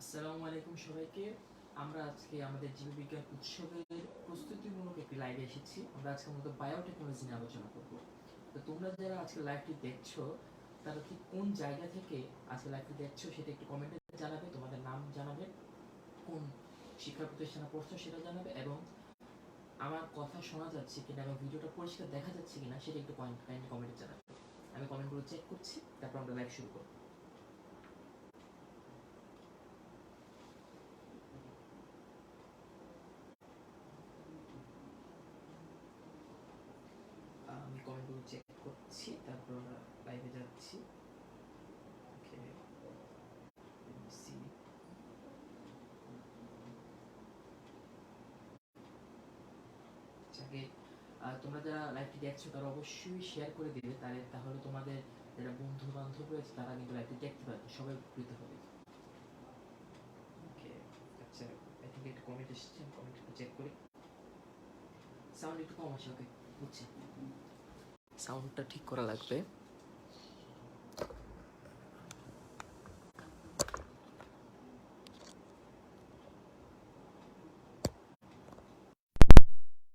আসসালামু আলাইকুম সবাইকে। আমরা আজকে আমাদের জীববিজ্ঞান উৎসবের প্রস্তুতিমূলক একটি লাইভে এসেছি। আমরা আজকে মূলত বায়োটেকনোলজি নিয়ে আলোচনা করব। তো তোমরা যারা আজকে লাইভটি দেখছো তারা ঠিক কোন জায়গা থেকে আজকে লাইভটি দেখছো সেটা একটু কমেন্টে জানাবে, তোমাদের নাম জানাবে, কোন শিক্ষা প্রতিষ্ঠানে পড়ছো সেটা জানাবে, এবং আমার কথা শোনা যাচ্ছে কিনা এবং ভিডিওটা পরিষ্কার দেখা যাচ্ছে কিনা সেটা একটু কমেন্টে জানাবে। আমি কমেন্টগুলো চেক করছি, তারপর আমরা লাইভ শুরু করব। আমি কমেন্টগুলো চেক করছি, তারপর লাইভে যাচ্ছি। ওকে, আগে তোমরা যারা লাইভটি দেখছো তারা অবশ্যই শেয়ার করে দিবে, তাহলে তোমাদের যারা বন্ধু বান্ধব রয়েছে তারা কিন্তু লাইভটি দেখতে পাবে, সবাই উপকৃত হবে। ওকে, আচ্ছা, আই থিঙ্ক একটা কমেন্ট এসেছে, আমি কমেন্টটা চেক করি। সাউন্ড একটু কম আসে। ওকে, বুঝছি, সাউন্ডটা ঠিক করা লাগবে।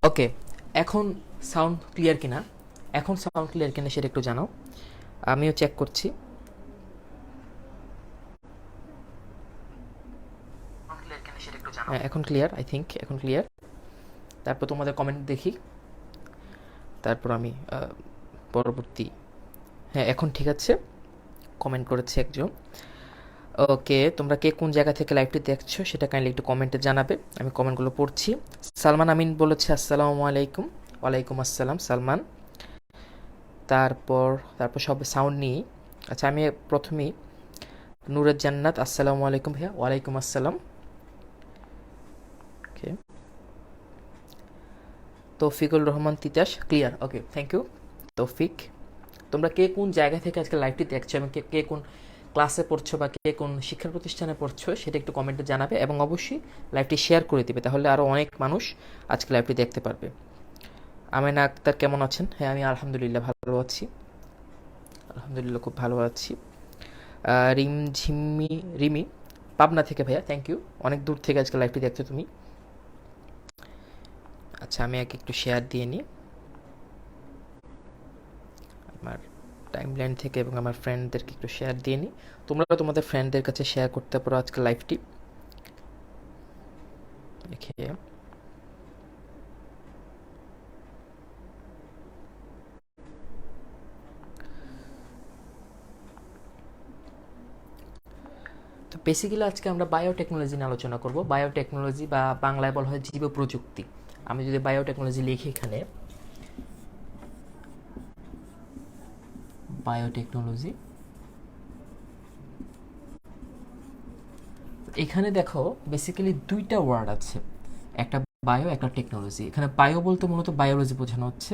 ওকে, এখন সাউন্ড ক্লিয়ার কিনা সেটা একটু জানাও, আমিও চেক করছি। হ্যাঁ, এখন ক্লিয়ার, আই থিঙ্ক এখন ক্লিয়ার। তারপর তোমাদের কমেন্ট দেখি, তারপর আমি পরবর্তী। হ্যাঁ, এখন ঠিক আছে, কমেন্ট করেছে একজন। ওকে, তোমরা কে কোন জায়গা থেকে লাইভটি দেখছো সেটা কাইন্ডলি একটু কমেন্টে জানাবে, আমি কমেন্টগুলো পড়ছি। সালমান আমিন বলেছে আসসালামু আলাইকুম। ওয়ালাইকুম আসসালাম সালমান। তারপর সব সাউন্ড নিয়ে। আচ্ছা, আমি প্রথমেই নূরের জান্নাত, আসসালামু আলাইকুম ভাইয়া। ওয়ালাইকুম আসসালাম। Okay, Taufiqul Rahman Titas, clear. Okay, thank you Taufiq. তোমরা কে কোন জায়গা থেকে আজকে লাইভটি দেখছো এবং কে কোন ক্লাসে পড়ছো বা কে কোন শিক্ষা প্রতিষ্ঠানে পড়ছো সেটা একটু কমেন্টে জানাবে, এবং অবশ্যই লাইভটি শেয়ার করে দিবে, তাহলে আরও অনেক মানুষ আজকে লাইভটি দেখতে পারবে। আমেনা আক্তার কেমন আছেন? হ্যাঁ, আমি আলহামদুলিল্লাহ ভালো আছি, আলহামদুলিল্লাহ খুব ভালো আছি। রিমি পাবনা থেকে, ভাইয়া থ্যাংক ইউ, অনেক দূর থেকে আজকে লাইভটি দেখছো তুমি। আচ্ছা, আমি একটু শেয়ার দিয়ে নিই আমার টাইমলাইন থেকে, এবং আমার ফ্রেন্ডদেরকে একটু শেয়ার দিয়ে নিই। তোমরা তোমাদের ফ্রেন্ডদের কাছে শেয়ার করতে পারো আজকে লাইভটি দেখে। তো বেসিক্যালি আজকে আমরা বায়োটেকনোলজি নিয়ে আলোচনা করব। বায়োটেকনোলজি বা বাংলায় বলা হয় জীব প্রযুক্তি। আমি যদি বায়োটেকনোলজি লিখি এখানে, বায়োটেকনোলজি, এখানে দেখো বেসিক্যালি দুইটা ওয়ার্ড আছে, একটা বায়ো, একটা টেকনোলজি। এখানে বায়ো বলতে মূলত বায়োলজি বোঝানো হচ্ছে,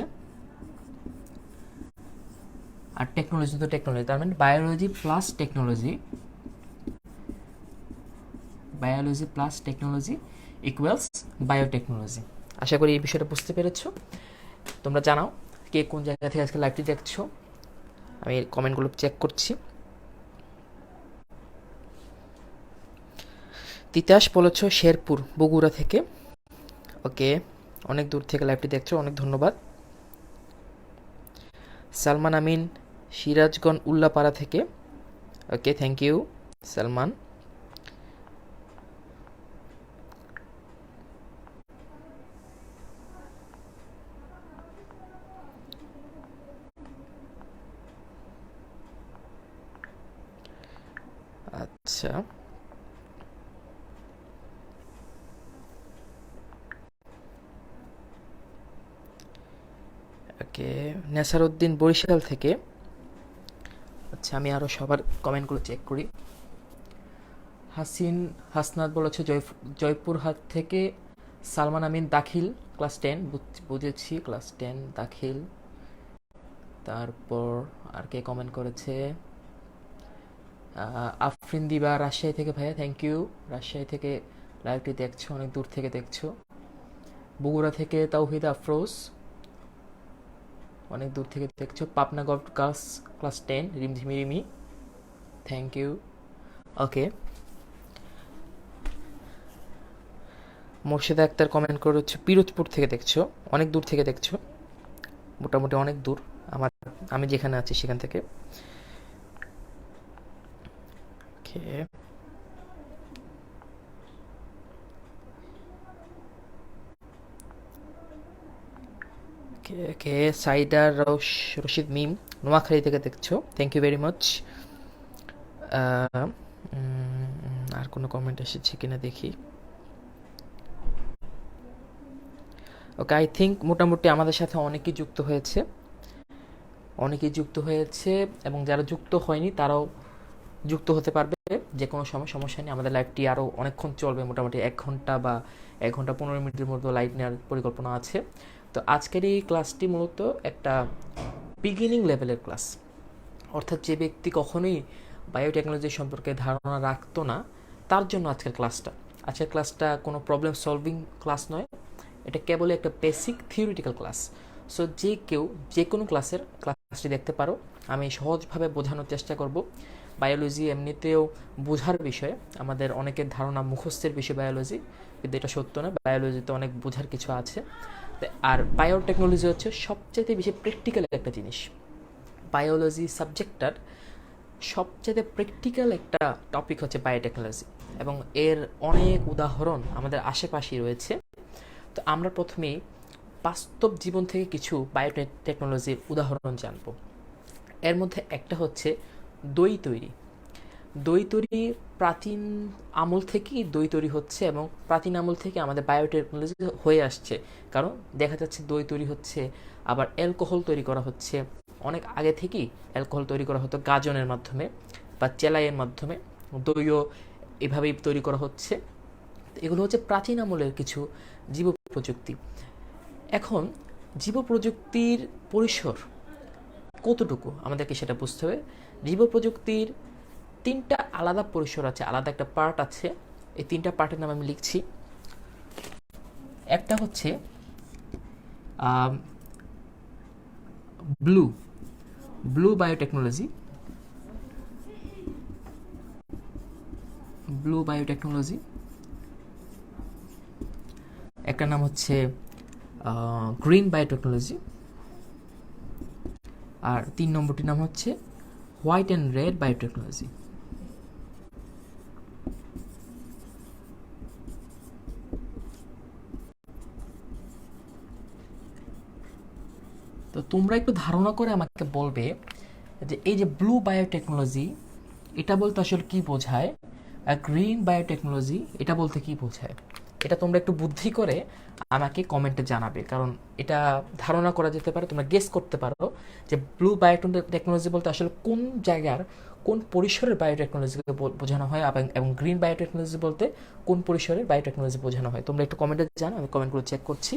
আর টেকনোলজি তো টেকনোলজি, তার মানে biology plus technology, biology plus technology equals biotechnology. আশা করি এই বিষয়টা বুঝতে পেরেছো। তোমরা জানাও কে কোন জায়গা থেকে আজকে লাইভটি দেখছো, আমি কমেন্টগুলো চেক করছি। তিতাস বলেছ শেরপুর বগুড়া থেকে। ওকে, অনেক দূর থেকে লাইভটি দেখছো, অনেক ধন্যবাদ। সালমান আমিন সিরাজগঞ্জ উল্লাপাড়া থেকে। ওকে, থ্যাংক ইউ সালমান। আচ্ছা, ওকে, নেসারউদ্দিন বরিশাল থেকে। আচ্ছা, আমি আরও সবার কমেন্টগুলো চেক করি। হাসনাত বলেছে জয়পুরহাট থেকে। সালমান আমিন দাখিল ক্লাস 10, বুঝেছি ক্লাস 10 দাখিল। তারপর আর কে কমেন্ট করেছে? আফরিন দিবা রাজশাহী থেকে, ভাইয়া থ্যাংক ইউ, রাজশাহী থেকে লাইভটি দেখছো, অনেক দূর থেকে দেখছো। বগুড়া থেকে তাওহিদ আফরোজ, অনেক দূর থেকে দেখছো। Pabna gov class 10 Rimjhimi Rimi, thank you. Okay, Murshida Akhtar comment করে হচ্ছে পিরোজপুর থেকে দেখছো, অনেক দূর থেকে দেখছো, মোটামুটি অনেক দূর আমি যেখানে আছি সেখান থেকে। সাইদার রশিদ মিম নোয়াখালী থেকে দেখছো, থ্যাংক ইউ ভেরি মাচ। আর কোনো কমেন্ট এসেছে কিনা দেখি। ওকে, আই থিঙ্ক মোটামুটি আমাদের সাথে অনেকেই যুক্ত হয়েছে এবং যারা যুক্ত হয়নি তারাও যুক্ত হতে পারবে যে কোনো সময়, সমস্যা নেই। আমাদের লাইভটি আরও অনেকক্ষণ চলবে, মোটামুটি 1 ঘন্টা বা 1 ঘন্টা 15 মিনিটের মতো লাইভ নেওয়ার পরিকল্পনা আছে। তো আজকের এই ক্লাসটি মূলত একটা বিগিনিং লেভেলের ক্লাস, অর্থাৎ যে ব্যক্তি কখনোই বায়োটেকনোলজি সম্পর্কে ধারণা রাখতো না তার জন্য আজকের ক্লাসটা কোনো প্রবলেম সলভিং ক্লাস নয়, এটা কেবলই একটা বেসিক থিওরিটিক্যাল ক্লাস। সো যে কেউ যে কোনো ক্লাসটি দেখতে পারো। আমি সহজভাবে বোঝানোর চেষ্টা করব। বায়োলজি এমনিতেও বোঝার বিষয়, আমাদের অনেকের ধারণা মুখস্থের বিষয় বায়োলজি, কিন্তু এটা সত্য না, বায়োলজিতে অনেক বোঝার কিছু আছে। আর বায়োটেকনোলজি হচ্ছে সবচেয়ে বেশি প্র্যাকটিক্যাল একটা জিনিস। বায়োলজি সাবজেক্টটার সবচেয়ে প্র্যাকটিক্যাল একটা টপিক হচ্ছে বায়োটেকনোলজি, এবং এর অনেক উদাহরণ আমাদের আশেপাশেই রয়েছে। তো আমরা প্রথমেই বাস্তব জীবন থেকে কিছু বায়োটেকনোলজির উদাহরণ জানব। এর মধ্যে একটা হচ্ছে দই তৈরি। প্রাচীন আমল থেকেই দই তৈরি হচ্ছে, এবং প্রাচীন আমল থেকে আমাদের বায়োটেকনোলজি হয়ে আসছে, কারণ দেখা যাচ্ছে দই তৈরি হচ্ছে, আবার অ্যালকোহল তৈরি করা হচ্ছে। অনেক আগে থেকেই অ্যালকোহল তৈরি করা হতো গাজনের মাধ্যমে বা চেলাইয়ের মাধ্যমে, দইও এভাবেই তৈরি করা হচ্ছে। এগুলো হচ্ছে প্রাচীন আমলের কিছু জীব প্রযুক্তি। এখন জীব প্রযুক্তির পরিসর কতটুকু আমাদেরকে সেটা বুঝতে হবে। জীব প্রযুক্তির 3টা আলাদা পরিসর আছে, আলাদা একটা পার্ট আছে। এই 3টা পার্টের নাম আমি লিখছি। একটা হচ্ছে ব্লু বায়োটেকনোলজি, একটা নাম হচ্ছে গ্রিন বায়োটেকনোলজি, আর 3 নম্বরটির নাম হচ্ছে হোয়াইট অ্যান্ড রেড বায়োটেকনোলজি। তো তোমরা একটু ধারণা করে আমাকে বলবে যে এই যে ব্লু বায়োটেকনোলজি এটা বলতে আসলে কি বোঝায়, আর গ্রিন বায়োটেকনোলজি এটা বলতে কি বোঝায়। এটা তোমরা একটু বুদ্ধি করে আমাকে কমেন্টে জানাবে, কারণ এটা ধারণা করা যেতে পারে, তোমরা গেস করতে পারো যে ব্লু বায়োটেকনোলজি বলতে আসলে কোন জায়গার কোন পরিসরের বায়োটেকনোলজিকে বোঝানো হয়, এবং গ্রিন বায়োটেকনোলজি বলতে কোন পরিসরের বায়োটেকনোলজি বোঝানো হয়। তোমরা একটু কমেন্টে জানাও, আমি কমেন্টগুলো চেক করছি।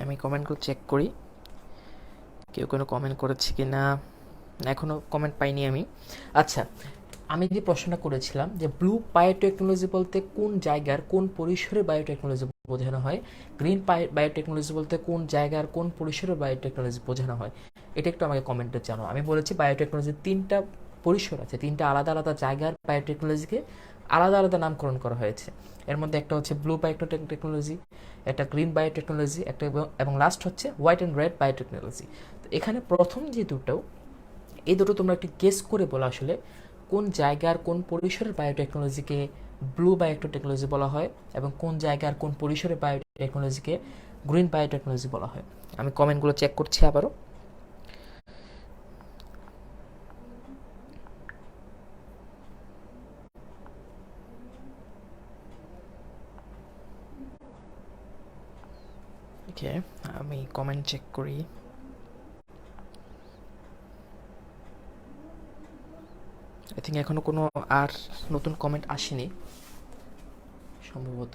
আমি কমেন্টগুলো চেক করি, কেউ কোনো কমেন্ট করেছে কি না। এখনও কমেন্ট পাইনি আমি। আচ্ছা, আমি যে প্রশ্নটা করেছিলাম যে ব্লু বায়োটেকনোলজি বলতে কোন জায়গার কোন পরিসরে বায়োটেকনোলজি বোঝানো হয়, গ্রিন বায়োটেকনোলজি বলতে কোন জায়গার কোন পরিসরে বায়োটেকনোলজি বোঝানো হয়, এটা একটু আমাকে কমেন্টে জানাও। আমি বলেছি বায়োটেকনোলজির 3টা পরিসর আছে, 3টা আলাদা আলাদা জায়গার বায়োটেকনোলজিকে আলাদা আলাদা নামকরণ করা হয়েছে। এর মধ্যে একটা হচ্ছে ব্লু বায়োটেকনোলজি, একটা গ্রিন বায়োটেকনোলজি, একটা এবং লাস্ট হচ্ছে হোয়াইট অ্যান্ড রেড বায়োটেকনোলজি। তো এখানে প্রথম যে দুটো, এই দুটো তোমরা একটু গেস করে বলো আসলে কোন জায়গার কোন পরিসরের বায়োটেকনোলজিকে ব্লু বায়োটেকনোলজি বলা হয়, এবং কোন জায়গার কোন পরিসরের বায়োটেকনোলজিকে গ্রিন বায়োটেকনোলজি বলা হয়। আমি কমেন্টগুলো চেক করছি আবারও। ওকে, আমি কমেন্ট চেক করি। আই থিঙ্ক এখনো কোনো আর নতুন কমেন্ট আসেনি সম্ভবত।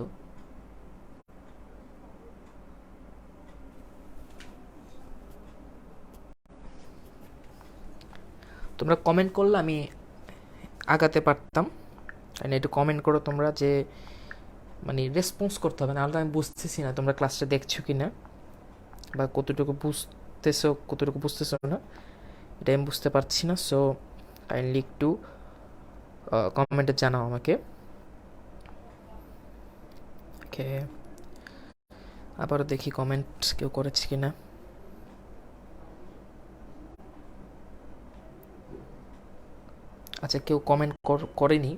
তোমরা কমেন্ট করলে আমি আগাতে পারতাম। একটু কমেন্ট করো তোমরা, যে মানে রেসপন্স করতে হবে, নাহলে আমি বুঝতেছি না তোমরা ক্লাসটা দেখছো কি না, বা কতটুকু বুঝতেছো না, এটা আমি বুঝতে পারছি না। সো কাইন্ডলি একটু কমেন্টে জানাও আমাকে। ওকে, আবারও দেখি কমেন্ট কেউ করেছে কিনা। আচ্ছা, কেউ কমেন্ট করেনি,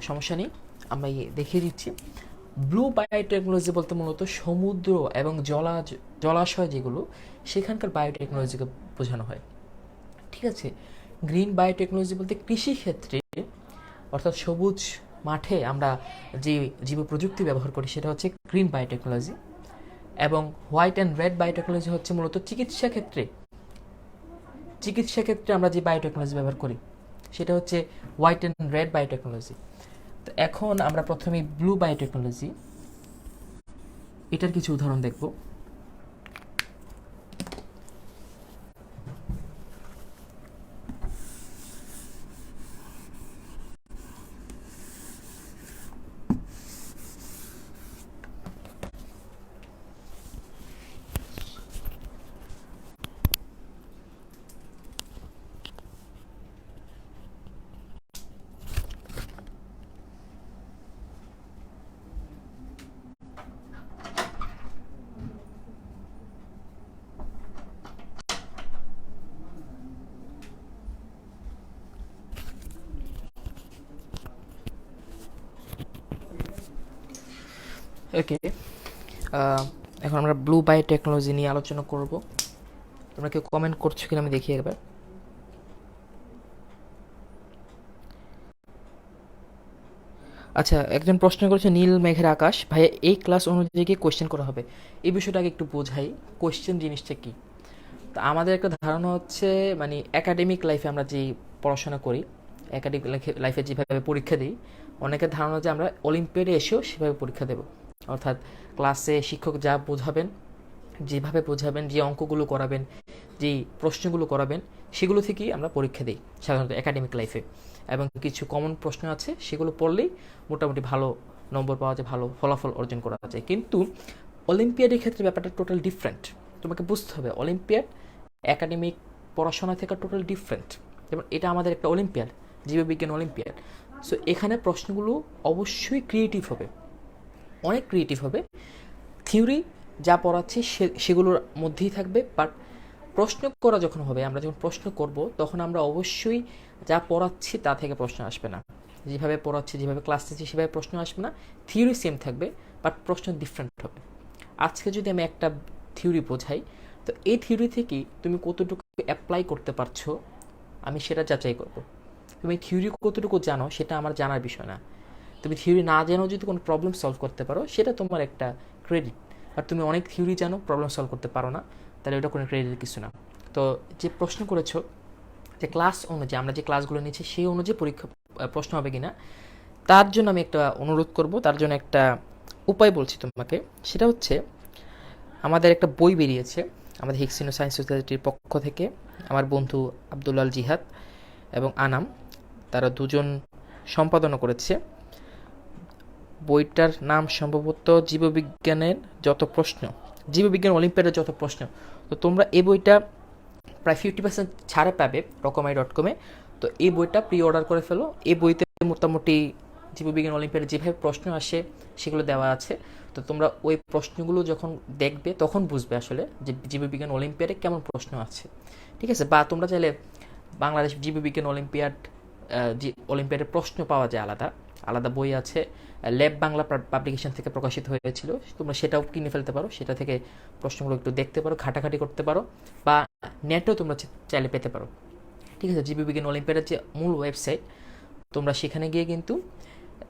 সমস্যা নেই, আমরা দেখিয়ে দিচ্ছি। ব্লু বায়োটেকনোলজি বলতে মূলত সমুদ্র এবং জলাশয় যেগুলো, সেখানকার বায়োটেকনোলজিকে বোঝানো হয়। ঠিক আছে, গ্রিন বায়োটেকনোলজি বলতে কৃষিক্ষেত্রে অর্থাৎ সবুজ মাঠে আমরা যে জীব প্রযুক্তি ব্যবহার করি সেটা হচ্ছে গ্রিন বায়োটেকনোলজি। এবং হোয়াইট অ্যান্ড রেড বায়োটেকনোলজি হচ্ছে মূলত চিকিৎসা ক্ষেত্রে আমরা যে বায়োটেকনোলজি ব্যবহার করি সেটা হচ্ছে হোয়াইট অ্যান্ড রেড বায়োটেকনোলজি। তো এখন আমরা প্রথমে ব্লু বায়োটেকনোলজি, এটার কিছু উদাহরণ দেখব। ওকে, এখন আমরা ব্লু বায়োটেকনোলজি নিয়ে আলোচনা করব। তোমরা কেউ কমেন্ট করছো কিনা আমি দেখি একবার। আচ্ছা, একজন প্রশ্ন করেছে নীল মেঘের আকাশ, ভাইয়া এই ক্লাস অনুযায়ী কি কোয়েশ্চেন করা হবে? এই বিষয়টা আগে একটু বোঝাই, কোয়েশ্চেন জিনিসটা কি। তো আমাদের একটা ধারণা হচ্ছে, মানে একাডেমিক লাইফে আমরা যেই পড়াশোনা করি, একাডেমিক লাইফে যেভাবে পরীক্ষা দিই, অনেকের ধারণা যে আমরা অলিম্পিয়াডে এসেও সেভাবে পরীক্ষা দেব। অর্থাৎ ক্লাসে শিক্ষক যা বোঝাবেন, যেভাবে বোঝাবেন, যে অঙ্কগুলো করাবেন, যেই প্রশ্নগুলো করাবেন, সেগুলো থেকেই আমরা পরীক্ষা দিই সাধারণত একাডেমিক লাইফে। এবং কিছু কমন প্রশ্ন আছে, সেগুলো পড়লেই মোটামুটি ভালো নম্বর পাওয়া যায়, ভালো ফলাফল অর্জন করা যায়। কিন্তু অলিম্পিয়াডের ক্ষেত্রে ব্যাপারটা টোটাল ডিফারেন্ট। তোমাকে বুঝতে হবে অলিম্পিয়াড একাডেমিক পড়াশোনা থেকে টোটাল ডিফারেন্ট। যেমন এটা আমাদের একটা অলিম্পিয়াড, জীববিজ্ঞান অলিম্পিয়াড। সো এখানে প্রশ্নগুলো অবশ্যই ক্রিয়েটিভ হবে, অনেক ক্রিয়েটিভ হবে। থিওরি যা পড়াচ্ছি সেগুলোর মধ্যেই থাকবে, বাট প্রশ্ন করা যখন হবে, আমরা যখন প্রশ্ন করব, তখন আমরা অবশ্যই যা পড়াচ্ছি তা থেকে প্রশ্ন আসবে না। যেভাবে পড়াচ্ছি, যেভাবে ক্লাস নিচ্ছি সেভাবে প্রশ্ন আসবে না। থিওরি সেম থাকবে, বাট প্রশ্ন ডিফারেন্ট হবে। আজকে যদি আমি একটা থিওরি বোঝাই, তো এই থিওরি থেকেই তুমি কতটুকু অ্যাপ্লাই করতে পারছো আমি সেটা যাচাই করব। তুমি থিওরি কতটুকু জানো সেটা আমার জানার বিষয় না। তুমি থিওরি না জানো যদি কোনো প্রবলেম সলভ করতে পারো, সেটা তোমার একটা ক্রেডিট। আর তুমি অনেক থিওরি জানো, প্রবলেম সলভ করতে পারো না, তাহলে ওটা কোনো ক্রেডিট কিছু না। তো যে প্রশ্ন করেছো যে ক্লাস অনুযায়ী, আমরা যে ক্লাসগুলো নিচ্ছি সেই অনুযায়ী প্রশ্ন হবে কিনা, তার জন্য আমি একটা অনুরোধ করব, তার জন্য একটা উপায় বলছি তোমাকে। সেটা হচ্ছে, আমাদের একটা বই বেরিয়েছে আমাদের হিক্সিনো সায়েন্স সোসাইটির পক্ষ থেকে। আমার বন্ধু আব্দুল্লাল জিহাদ এবং আনাম, তারা দুজন সম্পাদনা করেছে। বইটার নাম সম্ভবত জীববিজ্ঞানের যত প্রশ্ন, জীববিজ্ঞান অলিম্পিয়াডের যত প্রশ্ন। তো তোমরা এই বইটা প্রায় 50% ছাড়ে পাবে রকমারি.com-এ। তো এই বইটা প্রি অর্ডার করে ফেলো। এই বইতে মোটামুটি জীববিজ্ঞান অলিম্পিয়াডে যেভাবে প্রশ্ন আসে সেগুলো দেওয়া আছে। তো তোমরা ওই প্রশ্নগুলো যখন দেখবে তখন বুঝবে আসলে যে জীববিজ্ঞান অলিম্পিয়াডে কেমন প্রশ্ন আছে। ঠিক আছে? বা তোমরা চাইলে বাংলাদেশ জীববিজ্ঞান অলিম্পিয়াডের প্রশ্ন পাওয়া যায়, আলাদা আলাদা বই আছে, ল্যাব বাংলা পাবলিকেশন থেকে প্রকাশিত হয়েছিল। তোমরা সেটাও কিনে ফেলতে পারো, সেটা থেকে প্রশ্নগুলো একটু দেখতে পারো, ঘাটাঘাটি করতে পারো, বা নেটেও তোমরা চাইলে পেতে পারো। ঠিক আছে? জীববিজ্ঞান অলিম্পিয়াডের যে মূল ওয়েবসাইট, তোমরা সেখানে গিয়ে কিন্তু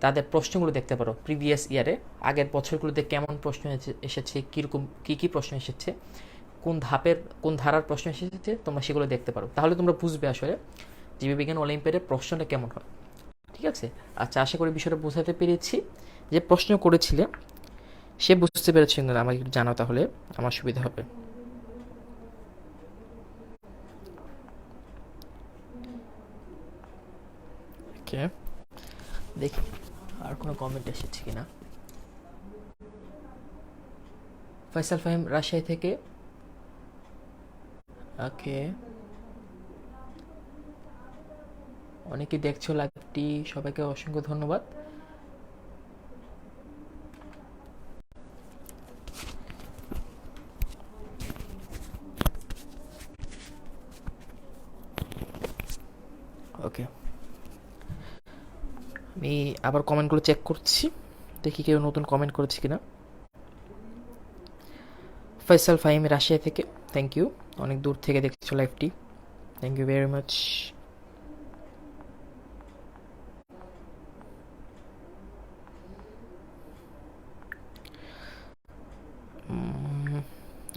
তাদের প্রশ্নগুলো দেখতে পারো প্রিভিয়াস ইয়ারে, আগের বছরগুলোতে কেমন প্রশ্ন এসেছে, কীরকম কী কী প্রশ্ন এসেছে, কোন ধারার প্রশ্ন এসেছে, তোমরা সেগুলো দেখতে পারো। তাহলে তোমরা বুঝবে আসলে জীববিজ্ঞান অলিম্পিয়াডের প্রশ্নটা কেমন হয়। ঠিক আছে? আচ্ছা, আশা করি বিষয়টা বোঝাতে পেরেছি। যে প্রশ্ন করেছিলে সে বুঝতে পেরেছে না, আমাকে একটু জানাও, তাহলে আমার সুবিধা হবে। ওকে, দেখি আর কোনো কমেন্ট এসেছে কিনা। ফয়সাল ফাহিম রাজশাহী থেকে। ওকে, অনেকে দেখছো লাইভটি, সবাইকে অসংখ্য ধন্যবাদ। ওকে, আমি আবার কমেন্টগুলো চেক করছি, দেখি কেউ নতুন কমেন্ট করেছে কিনা। ফয়সাল ফাহিম রাশিয়া থেকে, থ্যাংক ইউ, অনেক দূর থেকে দেখছো লাইভটি, থ্যাংক ইউ ভেরি মাচ।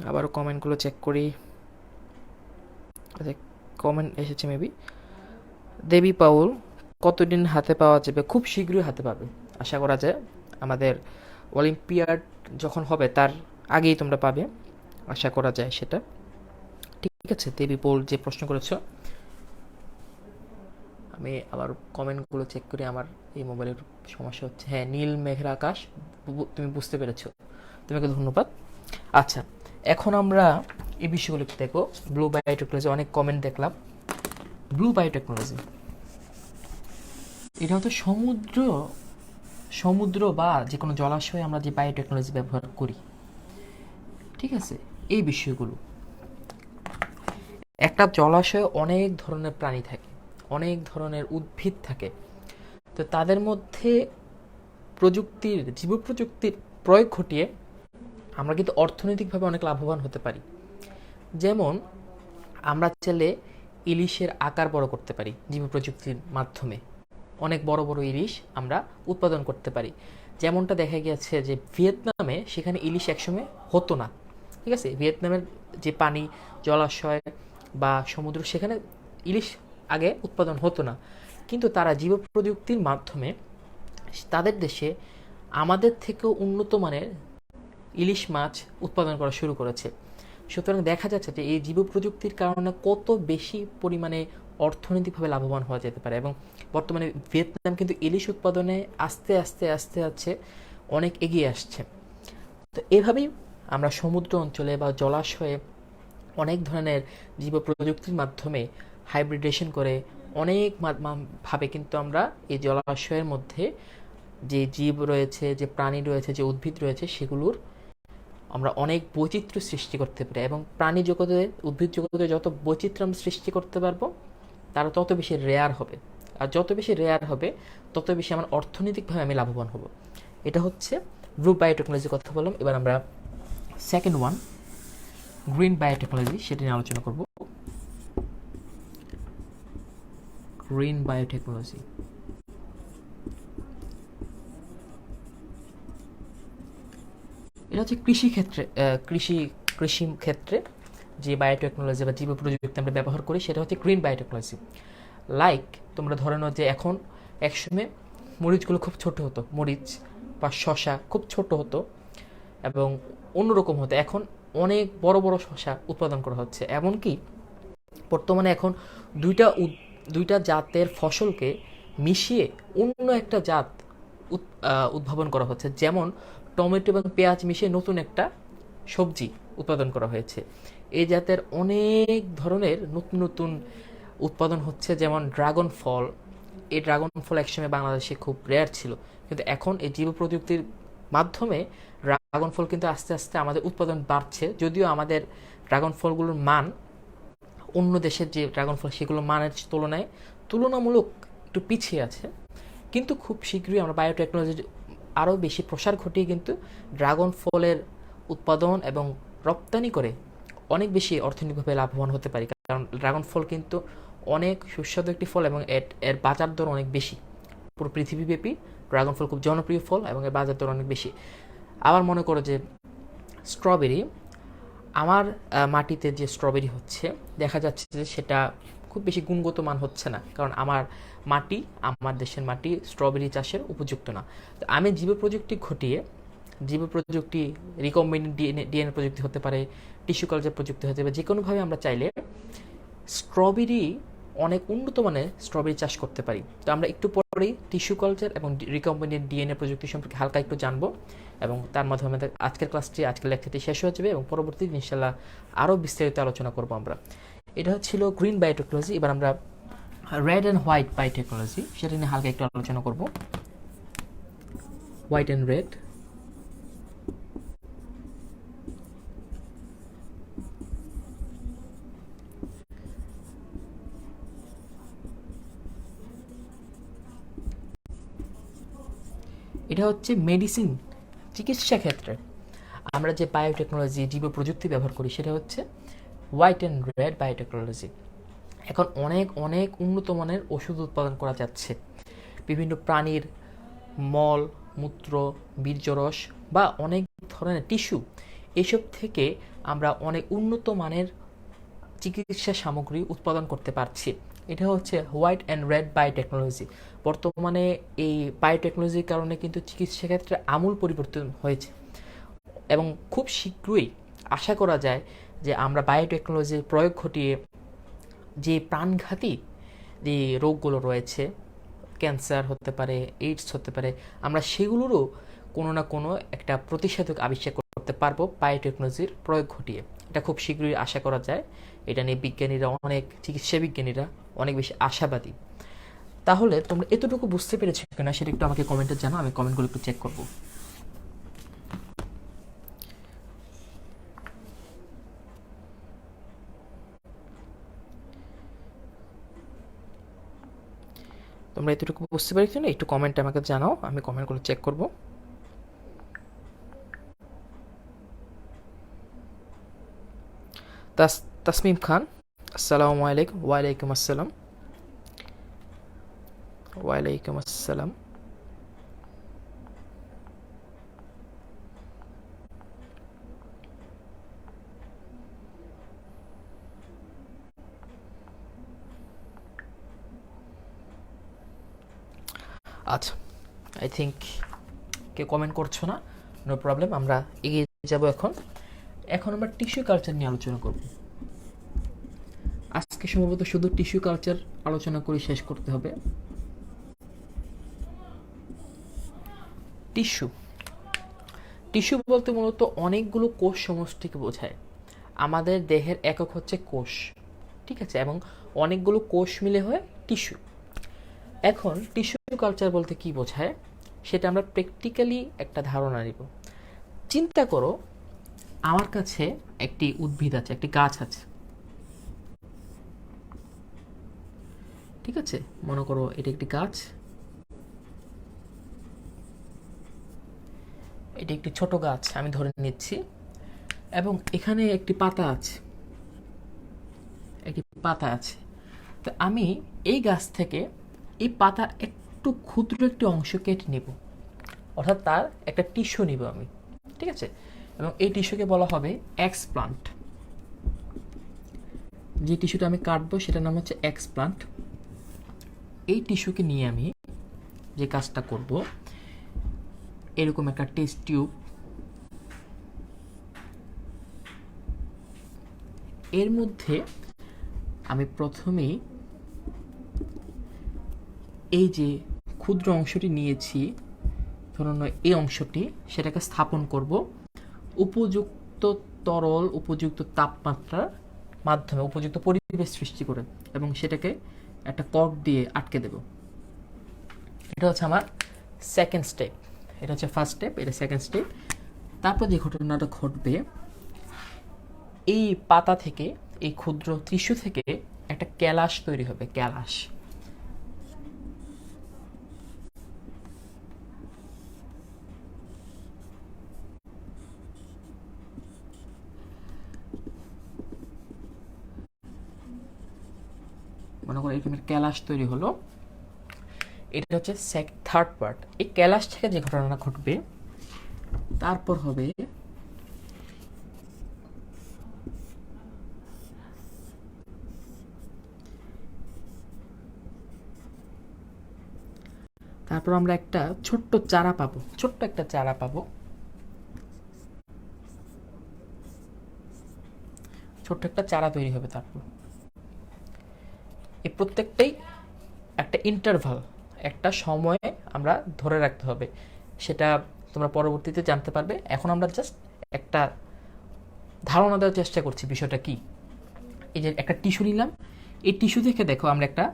আবারও কমেন্টগুলো চেক করি। আচ্ছা, কমেন্ট এসেছে মেবি। দেবী পাউল, কতদিন হাতে পাওয়া যাবে? খুব শীঘ্রই হাতে পাবে, আশা করা যায়। আমাদের অলিম্পিয়াড যখন হবে তার আগেই তোমরা পাবে, আশা করা যায় সেটা। ঠিক আছে, দেবী পাউল যে প্রশ্ন করেছো, আমি আবার কমেন্টগুলো চেক করি। আমার এই মোবাইলের সমস্যা হচ্ছে। হ্যাঁ, নীল মেঘের আকাশ, তুমি বুঝতে পেরেছো, তোমাকে ধন্যবাদ। আচ্ছা, এখন আমরা এই বিষয়গুলো দেখো। ব্লু বায়োটেকনোলজি, অনেক কমেন্ট দেখলাম। ব্লু বায়োটেকনোলজি এটা হচ্ছে সমুদ্র বা যে কোনো জলাশয়ে আমরা যে বায়োটেকনোলজি ব্যবহার করি। ঠিক আছে, এই বিষয়গুলো, একটা জলাশয়ে অনেক ধরনের প্রাণী থাকে, অনেক ধরনের উদ্ভিদ থাকে। তো তাদের মধ্যে জীব প্রযুক্তির প্রয়োগ ঘটিয়ে আমরা কিন্তু অর্থনৈতিকভাবে অনেক লাভবান হতে পারি। যেমন আমরা চাইলে ইলিশের আকার বড় করতে পারি জীব প্রযুক্তির মাধ্যমে, অনেক বড় বড় ইলিশ আমরা উৎপাদন করতে পারি। যেমনটা দেখা গেছে যে ভিয়েতনামে, সেখানে ইলিশ একসময় হতো না। ঠিক আছে, ভিয়েতনামের যে পানি, জলাশয় বা সমুদ্র, সেখানে ইলিশ আগে উৎপাদন হতো না, কিন্তু তারা জীব প্রযুক্তির মাধ্যমে তাদের দেশে আমাদের থেকেও উন্নত মানের ইলিশ মাছ উৎপাদন করা শুরু করেছে। সুতরাং দেখা যাচ্ছে যে এই জীব প্রযুক্তির কারণে কত বেশি পরিমাণে অর্থনৈতিকভাবে লাভবান হওয়া যেতে পারে। এবং বর্তমানে ভিয়েতনাম কিন্তু ইলিশ উৎপাদনে আস্তে আস্তে আস্তে আস্তে অনেক এগিয়ে আসছে। তো এভাবেই আমরা সমুদ্র অঞ্চলে বা জলাশয়ে অনেক ধরনের জীব প্রযুক্তির মাধ্যমে হাইব্রিডেশন করে অনেক ভাবে কিন্তু আমরা এই জলাশয়ের মধ্যে যে জীব রয়েছে, যে প্রাণী রয়েছে, যে উদ্ভিদ রয়েছে, সেগুলোর আমরা অনেক বৈচিত্র্য সৃষ্টি করতে পারি। এবং প্রাণী জগতে, উদ্ভিদ জগতে যত বৈচিত্র্য আমরা সৃষ্টি করতে পারবো, তারা তত বেশি রেয়ার হবে। আর যত বেশি রেয়ার হবে, তত বেশি আমার অর্থনৈতিকভাবে আমি লাভবান হব। এটা হচ্ছে ব্লু বায়োটেকনোলজির কথা বললাম। এবার আমরা সেকেন্ড ওয়ান, গ্রিন বায়োটেকনোলজি, সেটা নিয়ে আলোচনা করব। গ্রিন বায়োটেকনোলজি, এটা হচ্ছে কৃষি ক্ষেত্রে যে বায়োটেকনোলজি বা জীব প্রযুক্তি আমরা ব্যবহার করি, সেটা হচ্ছে গ্রিন বায়োটেকনোলজি। লাইক তোমরা ধরে নাও যে এখন একসময় মরিচগুলো খুব ছোট হতো, মরিচ বা শশা খুব ছোট হতো এবং অন্যরকম হতো। এখন অনেক বড় বড় শশা উৎপাদন করা হচ্ছে। এমনকি বর্তমানে এখন দুইটা জাতের ফসলকে মিশিয়ে অন্য একটা জাত উদ্ভাবন করা হচ্ছে। যেমন টমেটো এবং পেঁয়াজ মিশিয়ে নতুন একটা সবজি উৎপাদন করা হয়েছে। এই জাতের অনেক ধরনের নতুন নতুন উৎপাদন হচ্ছে। যেমন ড্রাগন ফল, এই ড্রাগন ফল একসময় বাংলাদেশে খুব রেয়ার ছিল, কিন্তু এখন এই জীব প্রযুক্তির মাধ্যমে ড্রাগন ফল কিন্তু আস্তে আস্তে আমাদের উৎপাদন বাড়ছে। যদিও আমাদের ড্রাগন ফলগুলোর মান অন্য দেশের যে ড্রাগন ফল, সেগুলো মানের তুলনায় তুলনামূলক একটু পিছিয়ে আছে, কিন্তু খুব শীঘ্রই আমরা বায়োটেকনোলজির আরও বেশি প্রসার ঘটিয়ে কিন্তু ড্রাগন ফলের উৎপাদন এবং রপ্তানি করে অনেক বেশি অর্থনৈতিকভাবে লাভবান হতে পারি। কারণ ড্রাগন ফল কিন্তু অনেক সুস্বাদু একটি ফল এবং এর বাজার দর অনেক বেশি পুরো পৃথিবীব্যাপী ড্রাগন ফল খুব জনপ্রিয় ফল এবং এর বাজার দর অনেক বেশি। আবার মনে করো যে স্ট্রবেরি, আমার মাটিতে যে স্ট্রবেরি হচ্ছে দেখা যাচ্ছে যে সেটা খুব বেশি গুণগত মান হচ্ছে না, কারণ আমার মাটি, আমার দেশের মাটি স্ট্রবেরি চাষের উপযুক্ত না। তো আমি জীব প্রযুক্তি ঘটিয়ে, জীব প্রযুক্তি রিকম্বিনেন্ট ডিএনএ প্রযুক্তি হতে পারে, টিস্যু কালচার প্রযুক্তি হতে পারে, যে কোনোভাবে আমরা চাইলে স্ট্রবেরি অনেক উন্নত মানের স্ট্রবেরি চাষ করতে পারি। তো আমরা একটু পরেই টিস্যু কালচার এবং রিকম্বিনেন্ট ডিএনএ প্রযুক্তি সম্পর্কে হালকা একটু জানবো, এবং তার মাধ্যমে আমাদের আজকের ক্লাসটি, আজকের লেকচারটি শেষ হয়ে যাবে এবং পরবর্তী ইনশাল্লাহ আরও বিস্তারিত আলোচনা করবো আমরা। এটা হচ্ছিল গ্রিন বায়োটেকনোলজি। এবার আমরা রেড অ্যান্ড হোয়াইট বায়োটেকনোলজি, সেটা নিয়ে হালকা একটু আলোচনা করব। White and red. এটা হচ্ছে মেডিসিন, চিকিৎসা ক্ষেত্রে আমরা যে বায়োটেকনোলজি, জীব প্রযুক্তি ব্যবহার করি সেটা হচ্ছে হোয়াইট অ্যান্ড রেড বায়োটেকনোলজি। এখন অনেক অনেক উন্নত মানের ওষুধ উৎপাদন করা যাচ্ছে। বিভিন্ন প্রাণীর মল, মূত্র, বীর্যরস বা অনেক ধরনের টিস্যু, এসব থেকে আমরা অনেক উন্নত মানের চিকিৎসা সামগ্রী উৎপাদন করতে পারছি। এটা হচ্ছে হোয়াইট অ্যান্ড রেড বায়োটেকনোলজি। বর্তমানে এই বায়োটেকনোলজির কারণে কিন্তু চিকিৎসা ক্ষেত্রে আমূল পরিবর্তন হয়েছে এবং খুব শীঘ্রই আশা করা যায় যে আমরা বায়োটেকনোলজির প্রয়োগ ঘটিয়ে যে প্রাণঘাতী যে রোগগুলো রয়েছে, ক্যান্সার হতে পারে, এইডস হতে পারে, আমরা সেগুলোরও কোনো না কোনো একটা প্রতিষেধক আবিষ্কার করতে পারবো বায়োটেকনোলজির প্রয়োগ ঘটিয়ে। এটা খুব শীঘ্রই আশা করা যায়। এটা নিয়ে বিজ্ঞানীরা, অনেক চিকিৎসা বিজ্ঞানীরা অনেক বেশি আশাবাদী। তাহলে তোমরা এতটুকু বুঝতে পেরেছো কিনা সেটা একটু আমাকে কমেন্টে জানাও, আমি কমেন্টগুলো একটু চেক করবো। তোমরা এতটুকু বুঝতে পেরেছো না, একটু কমেন্টে আমাকে জানাও, আমি কমেন্টগুলো চেক করব। তাসমিম খান, আসসালামু আলাইকুম। ওয়ালাইকুম আসসালাম। ওয়ালাইকুম আসসালাম। আচ্ছা, আই থিঙ্ক কেউ কমেন্ট করছো না, নো প্রবলেম, আমরা এগিয়ে যাব। এখন আমরা টিস্যু কালচার নিয়ে আলোচনা করব। আজকে সম্ভবত শুধু টিস্যু কালচার আলোচনা করে শেষ করতে হবে। টিস্যু, টিস্যু বলতে মূলত অনেকগুলো কোষ সমষ্টিকে বোঝায়। আমাদের দেহের একক হচ্ছে কোষ, ঠিক আছে, এবং অনেকগুলো কোষ মিলে হয় টিস্যু। এখন টিস্যু কালচার বলতে কি বোঝায় সেটা আমরা প্র্যাকটিক্যালি একটা ধারণা নিব। চিন্তা করো, আমার কাছে একটি উদ্ভিদ আছে, একটি গাছ আছে, ঠিক আছে, মনে করো এটা একটি গাছ, এটা একটি ছোট গাছ আমি ধরে নিচ্ছি, এবং এখানে একটি পাতা আছে, একটি পাতা আছে। তো আমি এই গাছ থেকে এই পাতার একটু ক্ষুদ্র একটি অংশ কেটে নিব, অর্থাৎ তার একটা টিস্যু নিব আমি, ঠিক আছে, এবং এই টিস্যুকে বলা হবে এক্সপ্লান্ট। যে টিস্যুটা আমি কাটবো সেটার নাম হচ্ছে এক্সপ্লান্ট। এই টিস্যুকে নিয়ে আমি যে কাজটা করব, এরকম একটা টেস্ট টিউব, এর মধ্যে আমি প্রথমেই এই যে ক্ষুদ্র অংশটি নিয়েছি, ধরুন এই অংশটি, সেটাকে স্থাপন করব উপযুক্ত তরল, উপযুক্ত তাপমাত্রার মাধ্যমে, উপযুক্ত পরিবেশ সৃষ্টি করে, এবং সেটাকে একটা কর্ক দিয়ে আটকে দেব। এটা হচ্ছে আমার সেকেন্ড স্টেপ। এটা হচ্ছে ফার্স্ট স্টেপ, এটা সেকেন্ড স্টেপ। তারপর যে ঘটনাটা ঘটবে, এই পাতা থেকে, এই ক্ষুদ্র টিস্যু থেকে একটা ক্যালাস তৈরি হবে, ক্যালাস। মনে করো এরকম ক্যালাস তৈরি হলো। এটা হচ্ছে থার্ড পার্ট। এই ক্যালাস থেকে যে ঘটনাটা ঘটবে তারপর হবে তারপর আমরা একটা ছোট্ট চারা পাবো, ছোট্ট একটা চারা পাবো, ছোট্ট একটা চারা তৈরি হবে। তারপর এই প্রত্যেকটাই একটা ইন্টারভাল, একটা সময়ে আমরা ধরে রাখতে হবে, সেটা তোমরা পরবর্তীতে জানতে পারবে। এখন আমরা জাস্ট একটা ধারণা দেওয়ার চেষ্টা করছি বিষয়টা কি। এই যে একটা টিস্যু নিলাম, এই টিস্যু থেকে দেখো আমরা একটা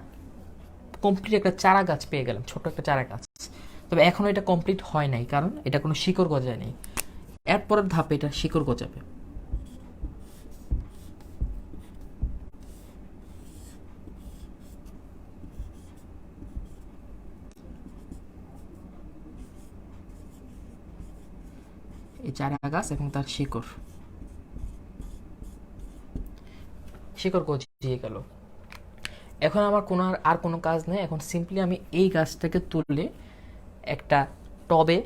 কমপ্লিট একটা চারা গাছ পেয়ে গেলাম, ছোট্ট একটা চারা গাছ। তবে এখনো এটা কমপ্লিট হয় নাই, কারণ এটা কোনো শিকড় গজায় নেই। এরপরের ধাপে এটা শিকড় গজাবে। এই চারা গাছ এবং তার শিকড় গজিয়ে গেল। এখন আমার আর কোনো কাজ নেই। এখন সিম্পলি আমি এই গাছটাকে তুললে একটা টবে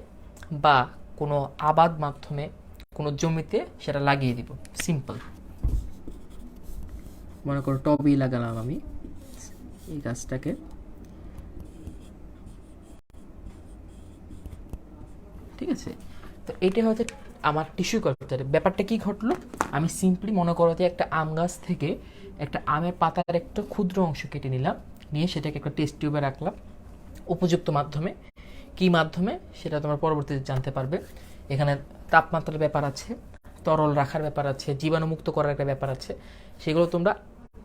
বা কোনো আবাদ মাধ্যমে কোনো জমিতে সেটা লাগিয়ে দিব। সিম্পল, মনে করো টবেই লাগালাম আমি এই গাছটাকে। ঠিক আছে, তো এটা হচ্ছে আমার টিস্যু কালচারে ব্যাপারটা কি ঘটলো। আমি সিম্পলি মনে করো যে একটা আম গাছ থেকে একটা আমের পাতার একটা ক্ষুদ্র অংশ কেটে নিলাম, নিয়ে সেটাকে একটা টেস্ট টিউবে রাখলাম উপযুক্ত মাধ্যমে। কি মাধ্যমে সেটা তোমরা পরবর্তীতে জানতে পারবে। এখানে তাপমাত্রার ব্যাপার আছে, তরল রাখার ব্যাপার আছে, জীবাণুমুক্ত করার একটা ব্যাপার আছে, সেগুলো তোমরা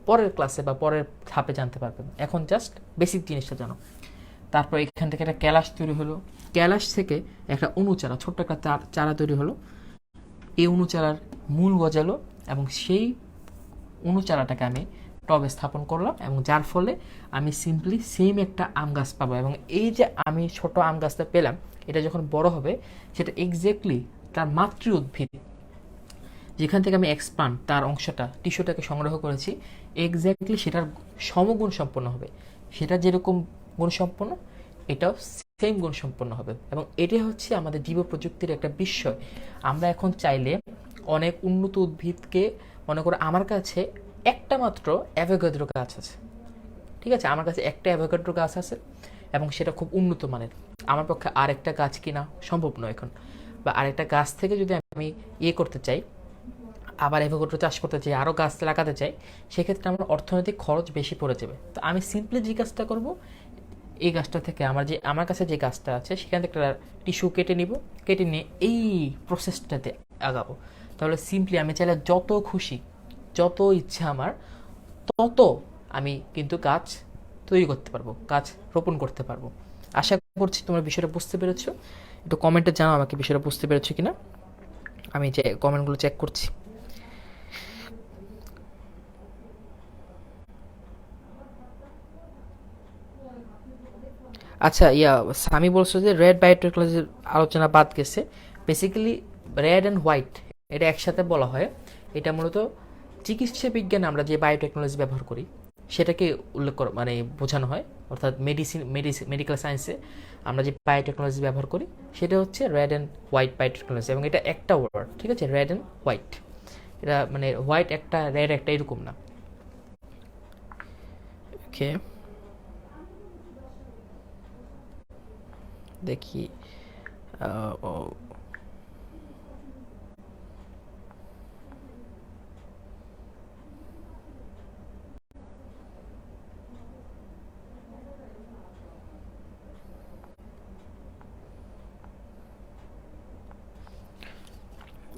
পরের ক্লাসে বা পরের ধাপে জানতে পারবে। এখন জাস্ট বেসিক জিনিসটা জানো। তারপর এখান থেকে একটা ক্যালাস তৈরি হলো, ক্যালাস থেকে একটা অনুচারা, ছোট্ট একটা চারা তৈরি হলো। এই অনুচারার মূল গজালো এবং সেই অনুচারাটাকে আমি টবে স্থাপন করলাম, এবং যার ফলে আমি সিম্পলি সেম একটা আম গাছ পাবো। এবং এই যে আমি ছোট আম গাছটা পেলাম, এটা যখন বড় হবে সেটা এক্স্যাক্টলি তার মাতৃ উদ্ভিদ যেখান থেকে আমি এক্সপান্ড তার অংশটা টিস্যুটাকে সংগ্রহ করেছি, এক্স্যাক্টলি সেটার সমগুণ সম্পন্ন হবে। সেটা যেরকম গুণসম্পন্ন এটাও সেম গুণসম্পন্ন হবে। এবং এটাই হচ্ছে আমাদের জীব প্রযুক্তির একটা বিষয়। আমরা এখন চাইলে অনেক উন্নত উদ্ভিদকে, মনে করো আমার কাছে একটা মাত্র অ্যাভোগাড্রো গাছ আছে, ঠিক আছে, আমার কাছে একটা অ্যাভোগাড্রো গাছ আছে এবং সেটা খুব উন্নত মানের। আমার পক্ষে আরেকটা গাছ কিনা সম্ভব নয় এখন, বা আরেকটা গাছ থেকে যদি আমি করতে চাই, আবার অ্যাভোকাডো চাষ করতে চাই, আরও গাছ লাগাতে চাই, সেক্ষেত্রে আমার অর্থনৈতিক খরচ বেশি পড়ে যাবে। তো আমি সিম্পলি যে কাজটা করব, এই গাছটা থেকে আমার কাছে যে গাছটা আছে সেখান থেকে একটা টিস্যু কেটে নিব, কেটে নিয়ে এই প্রসেসটাতে আগাবো। তাহলে সিম্পলি আমি চাইলে যত খুশি, যত ইচ্ছা আমার, তত আমি কিন্তু গাছ তৈরি করতে পারবো, গাছ রোপণ করতে পারবো। আশা করছি তোমরা বিষয়টা বুঝতে পেরেছো। একটু কমেন্টে জানাও আমাকে বিষয়টা বুঝতে পেরেছো কিনা, আমি যে কমেন্টগুলো চেক করছি। আচ্ছা, সামি বলছো যে রেড বায়োটেকনোলজির আলোচনা বাদ গেছে। বেসিক্যালি রেড অ্যান্ড হোয়াইট এটা একসাথে বলা হয়। এটা মূলত চিকিৎসা বিজ্ঞানে আমরা যে বায়োটেকনোলজি ব্যবহার করি সেটাকে উল্লেখ মানে বোঝানো হয়। অর্থাৎ মেডিকেল সায়েন্সে আমরা যে বায়োটেকনোলজি ব্যবহার করি সেটা হচ্ছে রেড অ্যান্ড হোয়াইট বায়োটেকনোলজি। এবং এটা একটা ওয়ার্ড, ঠিক আছে, রেড অ্যান্ড হোয়াইট। এটা মানে হোয়াইট একটা, রেড একটা, এরকম না। ওকে, দেখি।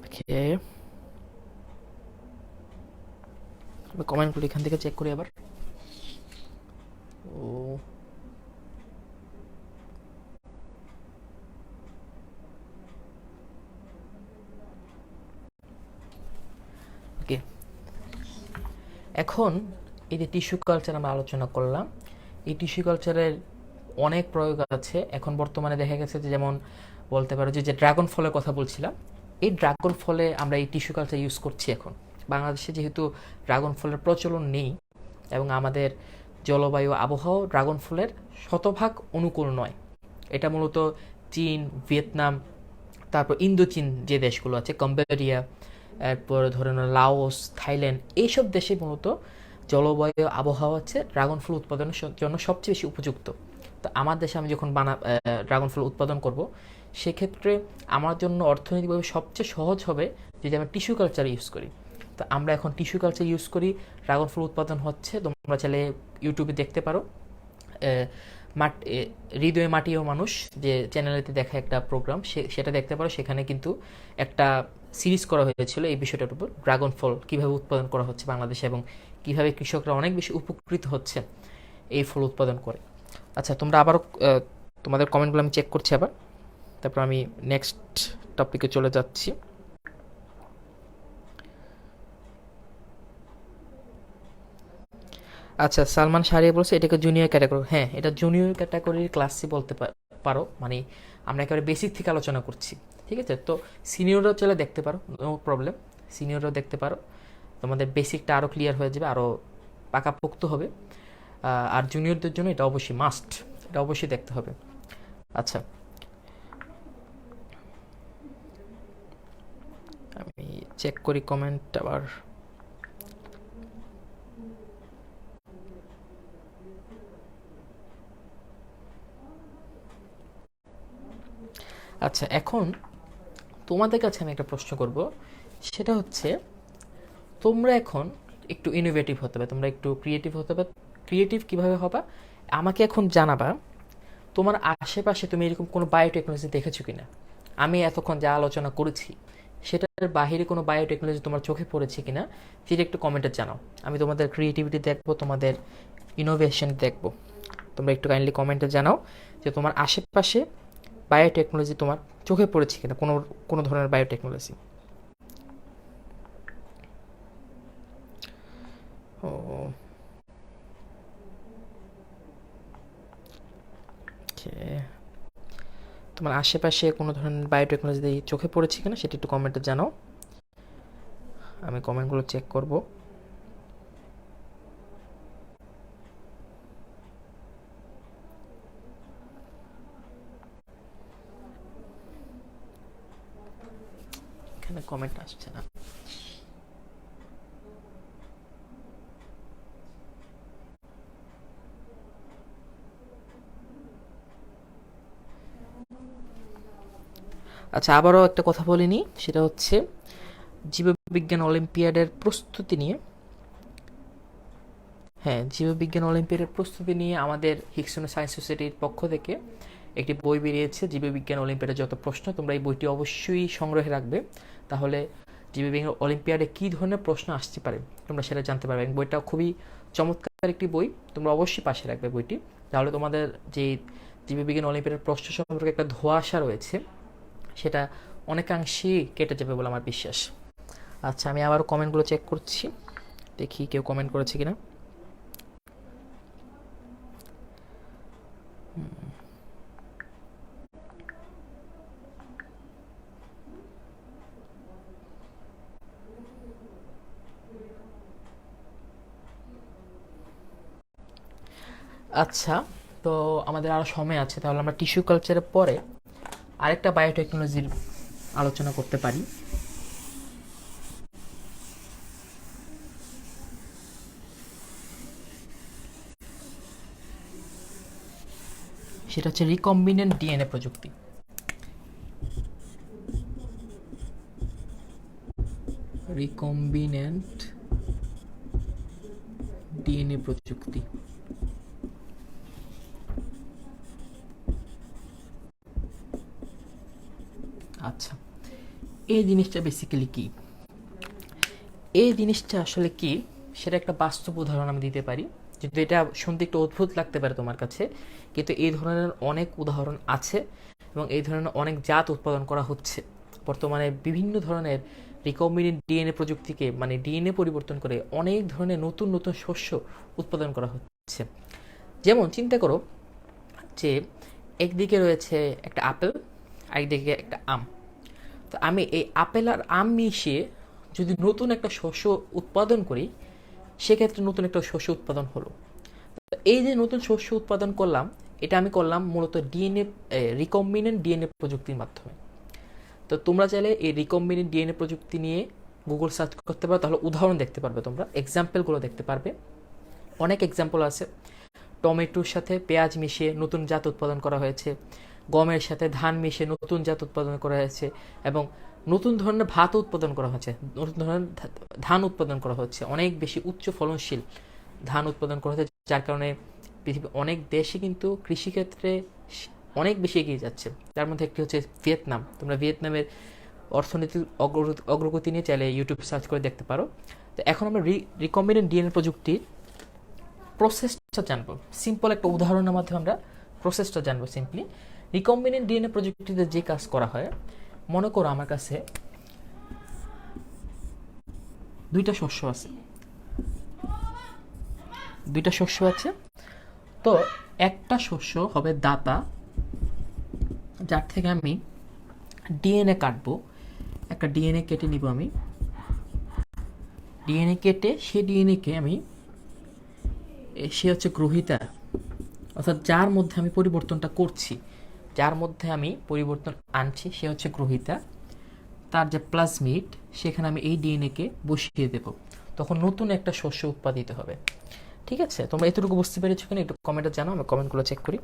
ওকে, কমেন্টগুলো এখান থেকে চেক করি আবার। ও ওকে, এখন এই যে টিস্যু কালচার আমরা আলোচনা করলাম, এই টিস্যু কালচারের অনেক প্রয়োগ আছে। এখন বর্তমানে দেখা গেছে যে, যেমন বলতে পারো যে ড্রাগন ফলের কথা বলছিলাম, এই ড্রাগন ফলে আমরা এই টিস্যু কালচার ইউজ করছি। এখন বাংলাদেশে যেহেতু ড্রাগন ফলের প্রচলন নেই এবং আমাদের জলবায়ু আবহাওয়া ড্রাগন ফলের শতভাগ অনুকূল নয়। এটা মূলত চীন, ভিয়েতনাম, তারপর ইন্দোচীন যে দেশগুলো আছে, কম্বোডিয়া, এরপর ধরে নাও লাওস, থাইল্যান্ড, এইসব দেশে মূলত জলবায়ু আবহাওয়া হচ্ছে ড্রাগন ফল উৎপাদনের জন্য সবচেয়ে বেশি উপযুক্ত। তো আমার দেশে আমি যখন ড্রাগন ফল উৎপাদন করব, সেক্ষেত্রে আমার জন্য অর্থনৈতিকভাবে সবচেয়ে সহজ হবে যদি আমি টিস্যু কালচার ইউজ করি। তো আমরা এখন টিস্যু কালচার ইউজ করি, ড্রাগন ফল উৎপাদন হচ্ছে। তোমরা চাইলে ইউটিউবে দেখতে পারো, হৃদয়ে মাটি ও মানুষ যে চ্যানেলেতে দেখা একটা প্রোগ্রাম, সেটা দেখতে পারো। সেখানে কিন্তু একটা সিরিজ করা হয়েছিল এই বিষয়টার উপর, ড্রাগন ফল কীভাবে উৎপাদন করা হচ্ছে বাংলাদেশে এবং কীভাবে কৃষকরা অনেক বেশি উপকৃত হচ্ছে এই ফল উৎপাদন করে। আচ্ছা, তোমরা আবারও তোমাদের কমেন্টগুলো আমি চেক করছি আবার, তারপর আমি নেক্সট টপিকে চলে যাচ্ছি। আচ্ছা, সালমান শাহরিয়া বলছে এটাকে জুনিয়র ক্যাটাগরি। হ্যাঁ, এটা জুনিয়র ক্যাটাগরির ক্লাসই বলতে পারো। মানে আমরা একেবারে বেসিক থেকে আলোচনা করছি, ঠিক আছে? তো সিনিয়ররাও চলে দেখতে পারো, নো প্রবলেম, সিনিয়ররাও দেখতে পারো। তোমাদের বেসিকটা আরও ক্লিয়ার হয়ে যাবে, আরও পাকাপোক্ত হবে। আর জুনিয়রদের জন্য এটা অবশ্যই মাস্ট, এটা অবশ্যই দেখতে হবে। আচ্ছা, আমি চেক করি কমেন্ট আবার। আচ্ছা, এখন তোমাদের কাছে আমি একটা প্রশ্ন করব, সেটা হচ্ছে তোমরা এখন একটু ইনোভেটিভ হতে হবে, তোমরা একটু ক্রিয়েটিভ হতে হবে। ক্রিয়েটিভ কীভাবে হবা আমাকে এখন জানাবা। তোমার আশেপাশে তুমি এরকম কোনো বায়োটেকনোলজি দেখেছো কিনা? আমি এতক্ষণ যা আলোচনা করেছি সেটার বাহিরে কোনো বায়োটেকনোলজি তোমার চোখে পড়েছে কিনা সেটা একটু কমেন্টে জানাও। আমি তোমাদের ক্রিয়েটিভিটি দেখবো, তোমাদের ইনোভেশন দেখবো। তোমরা একটু কাইন্ডলি কমেন্টে জানাও যে তোমার আশেপাশে বায়োটেকনোলজি তোমার চোখে পড়েছে কিনা, কোনো কোনো ধরনের বায়োটেকনোলজি। ও, তোমার আশেপাশে কোনো ধরনের বায়োটেকনোলজি চোখে পড়েছে কিনা সেটা একটু কমেন্টে জানাও, আমি কমেন্টগুলো চেক করব। এখানে কমেন্ট আসছে না। আচ্ছা, আবারও একটা কথা বলিনি, সেটা হচ্ছে জীববিজ্ঞান অলিম্পিয়াডের প্রস্তুতি নিয়ে। হ্যাঁ, জীববিজ্ঞান অলিম্পিয়াডের প্রস্তুতি নিয়ে আমাদের হিক্সন সায়েন্স সোসাইটির পক্ষ থেকে একটি বই বেরিয়েছে, জীববিজ্ঞান অলিম্পিয়াডের যত প্রশ্ন। তোমরা এই বইটি অবশ্যই সংগ্রহে রাখবে, তাহলে জীববিজ্ঞান অলিম্পিয়াডে কী ধরনের প্রশ্ন আসতে পারে তোমরা সেটা জানতে পারবে। এবং বইটা খুবই চমৎকার একটি বই, তোমরা অবশ্যই পাশে রাখবে বইটি, তাহলে তোমাদের যে জীববিজ্ঞান অলিম্পিয়াডের প্রশ্ন সম্পর্কে একটা ধোঁয়াশা রয়েছে সেটা অনেকাংশেই কেটে যাবে বলে আমার বিশ্বাস। আচ্ছা, আমি আবার কমেন্টগুলো চেক করছি, দেখি কেউ কমেন্ট করেছে কিনা। আচ্ছা, তো আমাদের আরও সময় আছে, তাহলে আমরা টিস্যু কালচারের পরে আরেকটা বায়োটেকনোলজির আলোচনা করতে পারি। সেটা হচ্ছে রিকম্বিনেন্ট ডিএনএ প্রযুক্তি। রিকম্বিনেন্ট ডিএনএ প্রযুক্তি। আচ্ছা, এই জিনিসটা বেসিক্যালি কি? এই জিনিসটা আসলে কি সেটা একটা বাস্তব উদাহরণ আমি দিতে পারি। কিন্তু এটা শুনতে একটু অদ্ভুত লাগতে পারে তোমার কাছে, কিন্তু এই ধরনের অনেক উদাহরণ আছে এবং এই ধরনের অনেক জাত উৎপাদন করা হচ্ছে বর্তমানে। বিভিন্ন ধরনের রিকম্বিনেন্ট ডিএনএ প্রযুক্তিকে, মানে ডিএনএ পরিবর্তন করে অনেক ধরনের নতুন নতুন শস্য উৎপাদন করা হচ্ছে। যেমন চিন্তা করো যে একদিকে রয়েছে একটা আপেল, আরেকদিকে একটা আম। তো আমি এই আপেল আর আম মিশিয়ে যদি নতুন একটা শস্য উৎপাদন করি, সেক্ষেত্রে নতুন একটা শস্য উৎপাদন হলো। এই যে নতুন শস্য উৎপাদন করলাম, এটা আমি করলাম মূলত ডিএনএ, রিকম্বিনেন্ট ডিএনএ প্রযুক্তির মাধ্যমে। তো তোমরা চাইলে এই রিকম্বিনেন্ট ডিএনএ প্রযুক্তি নিয়ে গুগল সার্চ করতে পারো, তাহলে উদাহরণ দেখতে পারবে, তোমরা এক্সাম্পলগুলো দেখতে পারবে। অনেক এক্সাম্পল আছে। টমেটোর সাথে পেঁয়াজ মিশিয়ে নতুন জাত উৎপাদন করা হয়েছে, গমের সাথে ধান মিশিয়ে নতুন জাত উৎপাদন করা হয়েছে, এবং নতুন ধরনের ভাত উৎপাদন করা হচ্ছে, নতুন ধরনের ধান উৎপাদন করা হচ্ছে, অনেক বেশি উচ্চ ফলনশীল ধান উৎপাদন করা হচ্ছে, যার কারণে পৃথিবীর অনেক দেশে কিন্তু কৃষিক্ষেত্রে অনেক বেশি এগিয়ে যাচ্ছে। তার মধ্যে একটি হচ্ছে ভিয়েতনাম। তোমরা ভিয়েতনামের অর্থনীতির অগ্রগতি নিয়ে চাইলে ইউটিউব সার্চ করে দেখতে পারো। তো এখন আমরা রিকম্বিনেন্ট ডিএনএ প্রযুক্তির প্রসেসটা জানবো। সিম্পল একটা উদাহরণের মাধ্যমে আমরা প্রসেসটা জানবো। সিম্পলি রিকম্বিনেন্ট ডিএনএ প্রযুক্তিতে যে কাজ করা হয়, মনে করো আমার কাছে দুইটা শস্য আছে, তো একটা শস্য হবে দাতা, যার থেকে আমি ডিএনএ কাটবো, একটা ডিএনএ কেটে নিব আমি, ডিএনএ কেটে সেই ডিএনএকে আমি, সে হচ্ছে গ্রহীতা, অর্থাৎ যার মধ্যে আমি পরিবর্তনটা করছি, যার মধ্যে আমি পরিবর্তন আনছি, সে হচ্ছে গ্রহীতা। তার যে প্লাজমিড, সেখানে আমি এই ডিএনএকে বসিয়ে দেব, তখন নতুন একটা শস্য উৎপাদিত হবে। ঠিক আছে, তোমরা এতটুকু বুঝতে পেরেছো কিনা একটু কমেন্টে জানাও, আমি কমেন্টগুলো চেক করি।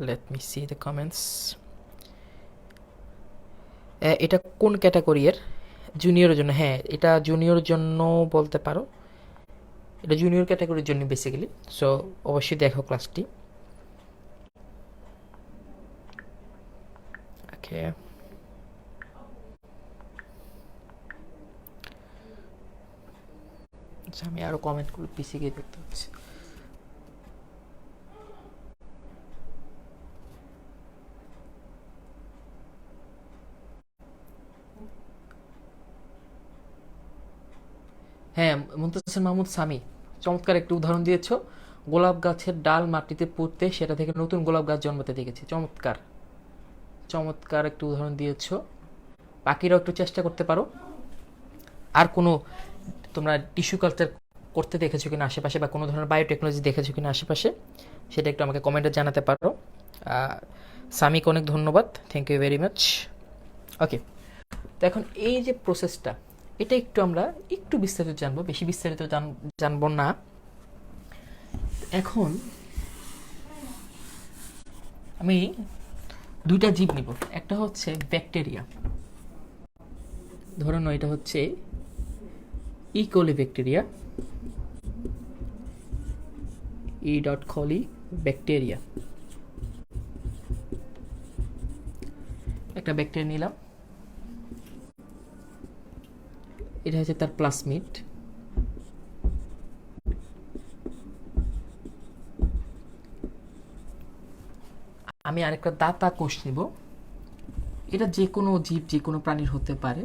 Let me C the comments. এটা কোন ক্যাটাগরির? জুনিয়রের জন্য? হ্যাঁ, এটা জুনিয়রের জন্য বলতে পারো, এটা জুনিয়র ক্যাটাগরির জন্য বেসিক্যালি। সো অবশ্যই দেখো ক্লাসটি। ওকে, আমি আরো কমেন্টগুলো পিছিয়ে গিয়ে দেখতে পাচ্ছি। হ্যাঁ, মুনতাসির মাহমুদ সামি, চমৎকার একটি উদাহরণ দিয়েছো। গোলাপ গাছের ডাল মাটিতে পুঁততে সেটা থেকে নতুন গোলাপ গাছ জন্মাতে দেখেছি। চমৎকার চমৎকার একটু উদাহরণ দিয়েছো। বাকিরাও একটু চেষ্টা করতে পারো। আর কোনো তোমরা টিস্যু কালচার করতে দেখেছো কিনা আশেপাশে, বা কোনো ধরনের বায়োটেকনোলজি দেখেছো কিনা আশেপাশে, সেটা একটু আমাকে কমেন্টে জানাতে পারো। সামিকে অনেক ধন্যবাদ, থ্যাংক ইউ ভেরি মাচ। ওকে, তো এখন এই যে প্রসেসটা, এটা একটু আমরা একটু বিস্তারিত জানবো, বেশি বিস্তারিত জানবো না। এখন আমি দুইটা জীব নিব, একটা হচ্ছে ব্যাকটেরিয়া, ধরে নাও এটা হচ্ছে ই কোলি ব্যাকটেরিয়া, ই ডট কলি ব্যাকটেরিয়া। একটা ব্যাকটেরিয়া নিলাম, এটা হচ্ছে তার প্লাজমিড। আমি আরেকটা দাতা কোষ নিব, এটা যে কোনো জীব যে কোনো প্রাণীর হতে পারে।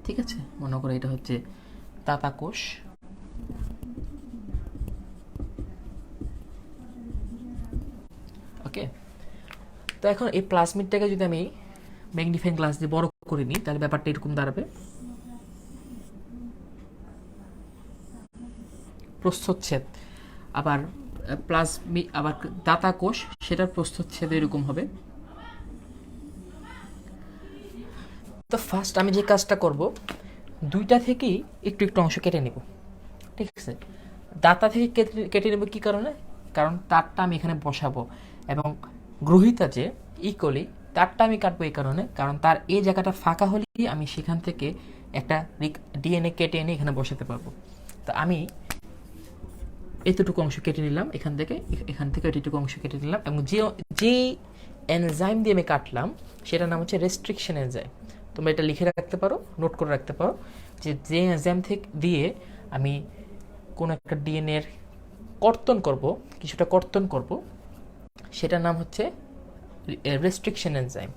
ঠিক আছে, মনে করো এটা হচ্ছে দাতা কোষ। ওকে, তো এখন এই প্লাজমিডটাকে যদি আমি ম্যাগনিফাইং গ্লাস দিয়ে বড় করে নিই, তাহলে ব্যাপারটা এরকম দাঁড়াবে। প্রস্থচ্ছেদ আবার আবার দাতা কোষ, সেটার প্রস্থচ্ছেদ এরকম হবে। তো ফার্স্ট আমি যে কাজটা করব, দুইটা থেকেই একটু একটু অংশ কেটে নিব। ঠিক আছে, দাতা থেকে কেটে নেব কি কারণে? কারণ তারটা আমি এখানে বসাবো, এবং গ্রহীতা যে ইকোলি, তারটা আমি কাটবো এই কারণে, কারণ তার এই জায়গাটা ফাঁকা হলেই আমি সেখান থেকে একটা ডিএনএ কেটে এনে এখানে বসাতে পারবো। তো আমি এতটুকু অংশ কেটে নিলাম, এখান থেকে এতটুকু অংশ কেটে নিলাম, এবং যে এনজাইম দিয়ে আমি কাটলাম সেটার নাম হচ্ছে রেস্ট্রিকশন এনজাইম। তোমরা এটা লিখে রাখতে পারো, নোট করে রাখতে পারো, যে এনজাইম থেকে দিয়ে আমি কোনো একটা ডিএনএর কিছুটা কর্তন করব, সেটার নাম হচ্ছে রেস্ট্রিকশন এনজাইম।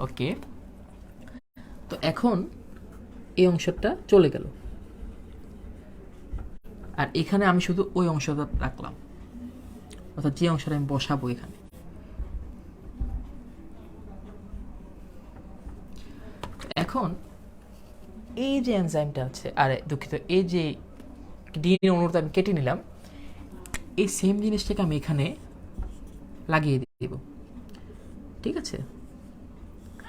ওকে, তো এখন এই অংশটা চলে গেল, আর এখানে আমি শুধু ওই অংশটা রাখলাম, অর্থাৎ যে অংশটা আমি বসাবো এখানে। এখন এই যে এনজাইমটা আছে, আরে দুঃখিত, এই যে ডিএনএ অণুটা আমি কেটে নিলাম, এই সেম জিনিসটাকে আমি এখানে লাগিয়ে দিব। ঠিক আছে,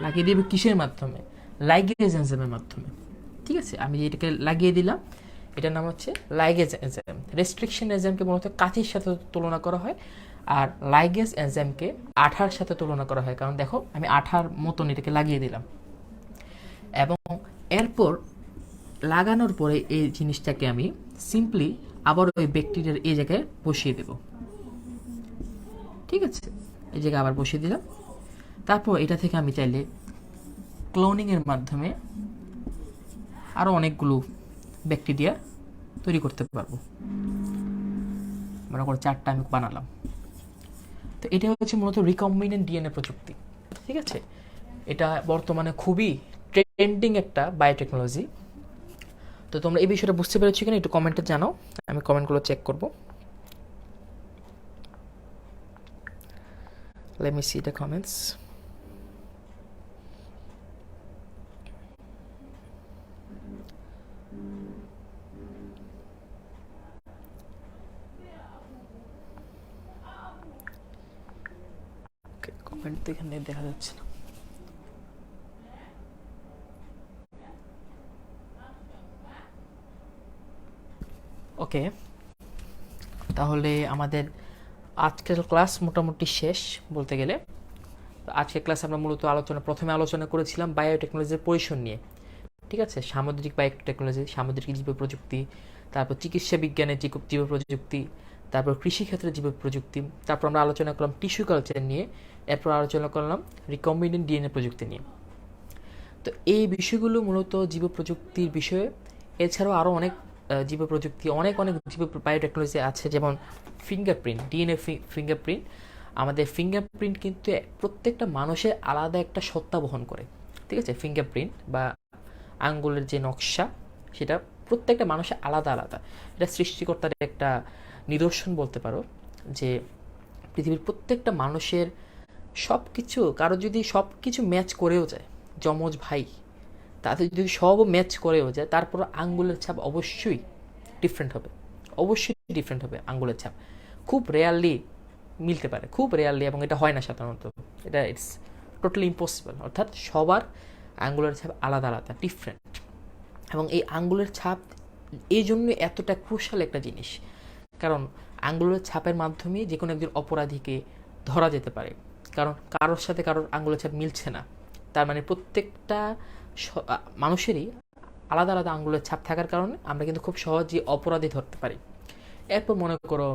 লাগিয়ে দিব কিসের মাধ্যমে? লাইগেজ এনজাইমের মাধ্যমে। ঠিক আছে, আমি এটাকে লাগিয়ে দিলাম, এটার নাম হচ্ছে লাইগেজ এনজাইম। রেস্ট্রিকশন এনজাইমকে মূলত কাঁচির সাথে তুলনা করা হয়, আর লাইগেজ এনজাইমকে আঠার সাথে তুলনা করা হয়। কারণ দেখো আমি আঠার মতন এটাকে লাগিয়ে দিলাম, এবং এরপর লাগানোর পরে এই জিনিসটাকে আমি সিম্পলি আবার ওই ব্যাকটেরিয়ার এই জায়গায় বসিয়ে দেব। ঠিক আছে, এই জায়গায় আবার বসিয়ে দিলাম। তারপর এটা থেকে আমি চাইলে ক্লোনিংয়ের মাধ্যমে আরও অনেকগুলো ব্যাকটেরিয়া তৈরি করতে পারবো। মনে করো 4টা আমি বানালাম। তো এটা হচ্ছে মূলত রিকম্বিনেন্ট ডিএনএ প্রযুক্তি। ঠিক আছে, এটা বর্তমানে খুবই ট্রেন্ডিং একটা বায়োটেকনোলজি। তো তোমরা এই বিষয়টা বুঝতে পেরেছো কিনা একটু কমেন্টে জানাও, আমি কমেন্টগুলো চেক করব। Let me see the comments. Comment তো এখানে দেখা যাচ্ছে না। ওকে, তাহলে আমাদের আজকের ক্লাস মোটামুটি শেষ বলতে গেলে। আজকের ক্লাস আমরা মূলত প্রথমে আলোচনা করেছিলাম বায়োটেকনোলজির পরিসর নিয়ে। ঠিক আছে, সামুদ্রিক বায়োটেকনোলজি, সামুদ্রিক জীব প্রযুক্তি, তারপর চিকিৎসা বিজ্ঞানের জীব প্রযুক্তি, তারপর কৃষিক্ষেত্রে জীব প্রযুক্তি, তারপর আমরা আলোচনা করলাম টিস্যু কালচার নিয়ে, এরপর আলোচনা করলাম রিকম্বিনেন্ট ডিএনএ প্রযুক্তি নিয়ে। তো এই বিষয়গুলো মূলত জীব প্রযুক্তির বিষয়ে। এছাড়াও আরও অনেক জীব প্রযুক্তি, অনেক জীব বায়োটেকনোলজি আছে, যেমন ফিঙ্গারপ্রিন্ট, ডিএনএ ফিঙ্গারপ্রিন্ট। আমাদের ফিঙ্গারপ্রিন্ট কিন্তু প্রত্যেকটা মানুষের আলাদা একটা সত্তা বহন করে। ঠিক আছে, ফিঙ্গারপ্রিন্ট বা আঙ্গুলের যে নকশা, সেটা প্রত্যেকটা মানুষের আলাদা আলাদা। এটা সৃষ্টিকর্তার একটা নিদর্শন বলতে পারো, যে পৃথিবীর প্রত্যেকটা মানুষের সব কিছু, কারো যদি সব কিছু ম্যাচ করেও যায়, যমজ ভাই তাদের যদি সবও ম্যাচ করেও যায়, তারপর আঙ্গুলের ছাপ অবশ্যই ডিফারেন্ট হবে, অবশ্যই ডিফারেন্ট হবে। আঙ্গুলের ছাপ খুব রেয়ারলি মিলতে পারে, খুব রেয়ারলি, এবং এটা হয় না সাধারণত, এটা ইটস টোটালি ইম্পসিবল। অর্থাৎ সবার আঙ্গুলের ছাপ আলাদা আলাদা, ডিফারেন্ট। এবং এই আঙ্গুলের ছাপ এই জন্য এতটা ক্রুশাল একটা জিনিস, কারণ আঙ্গুলের ছাপের মাধ্যমে যে কোনো একজন অপরাধীকে ধরা যেতে পারে। কারণ কারোর সাথে কারোর আঙ্গুলের ছাপ মিলছে না, তার মানে প্রত্যেকটা মানুষেরই আলাদা আলাদা আঙ্গুলের ছাপ থাকার কারণে আমরা কিন্তু খুব সহজেই অপরাধী ধরতে পারি। এরপর মনে করো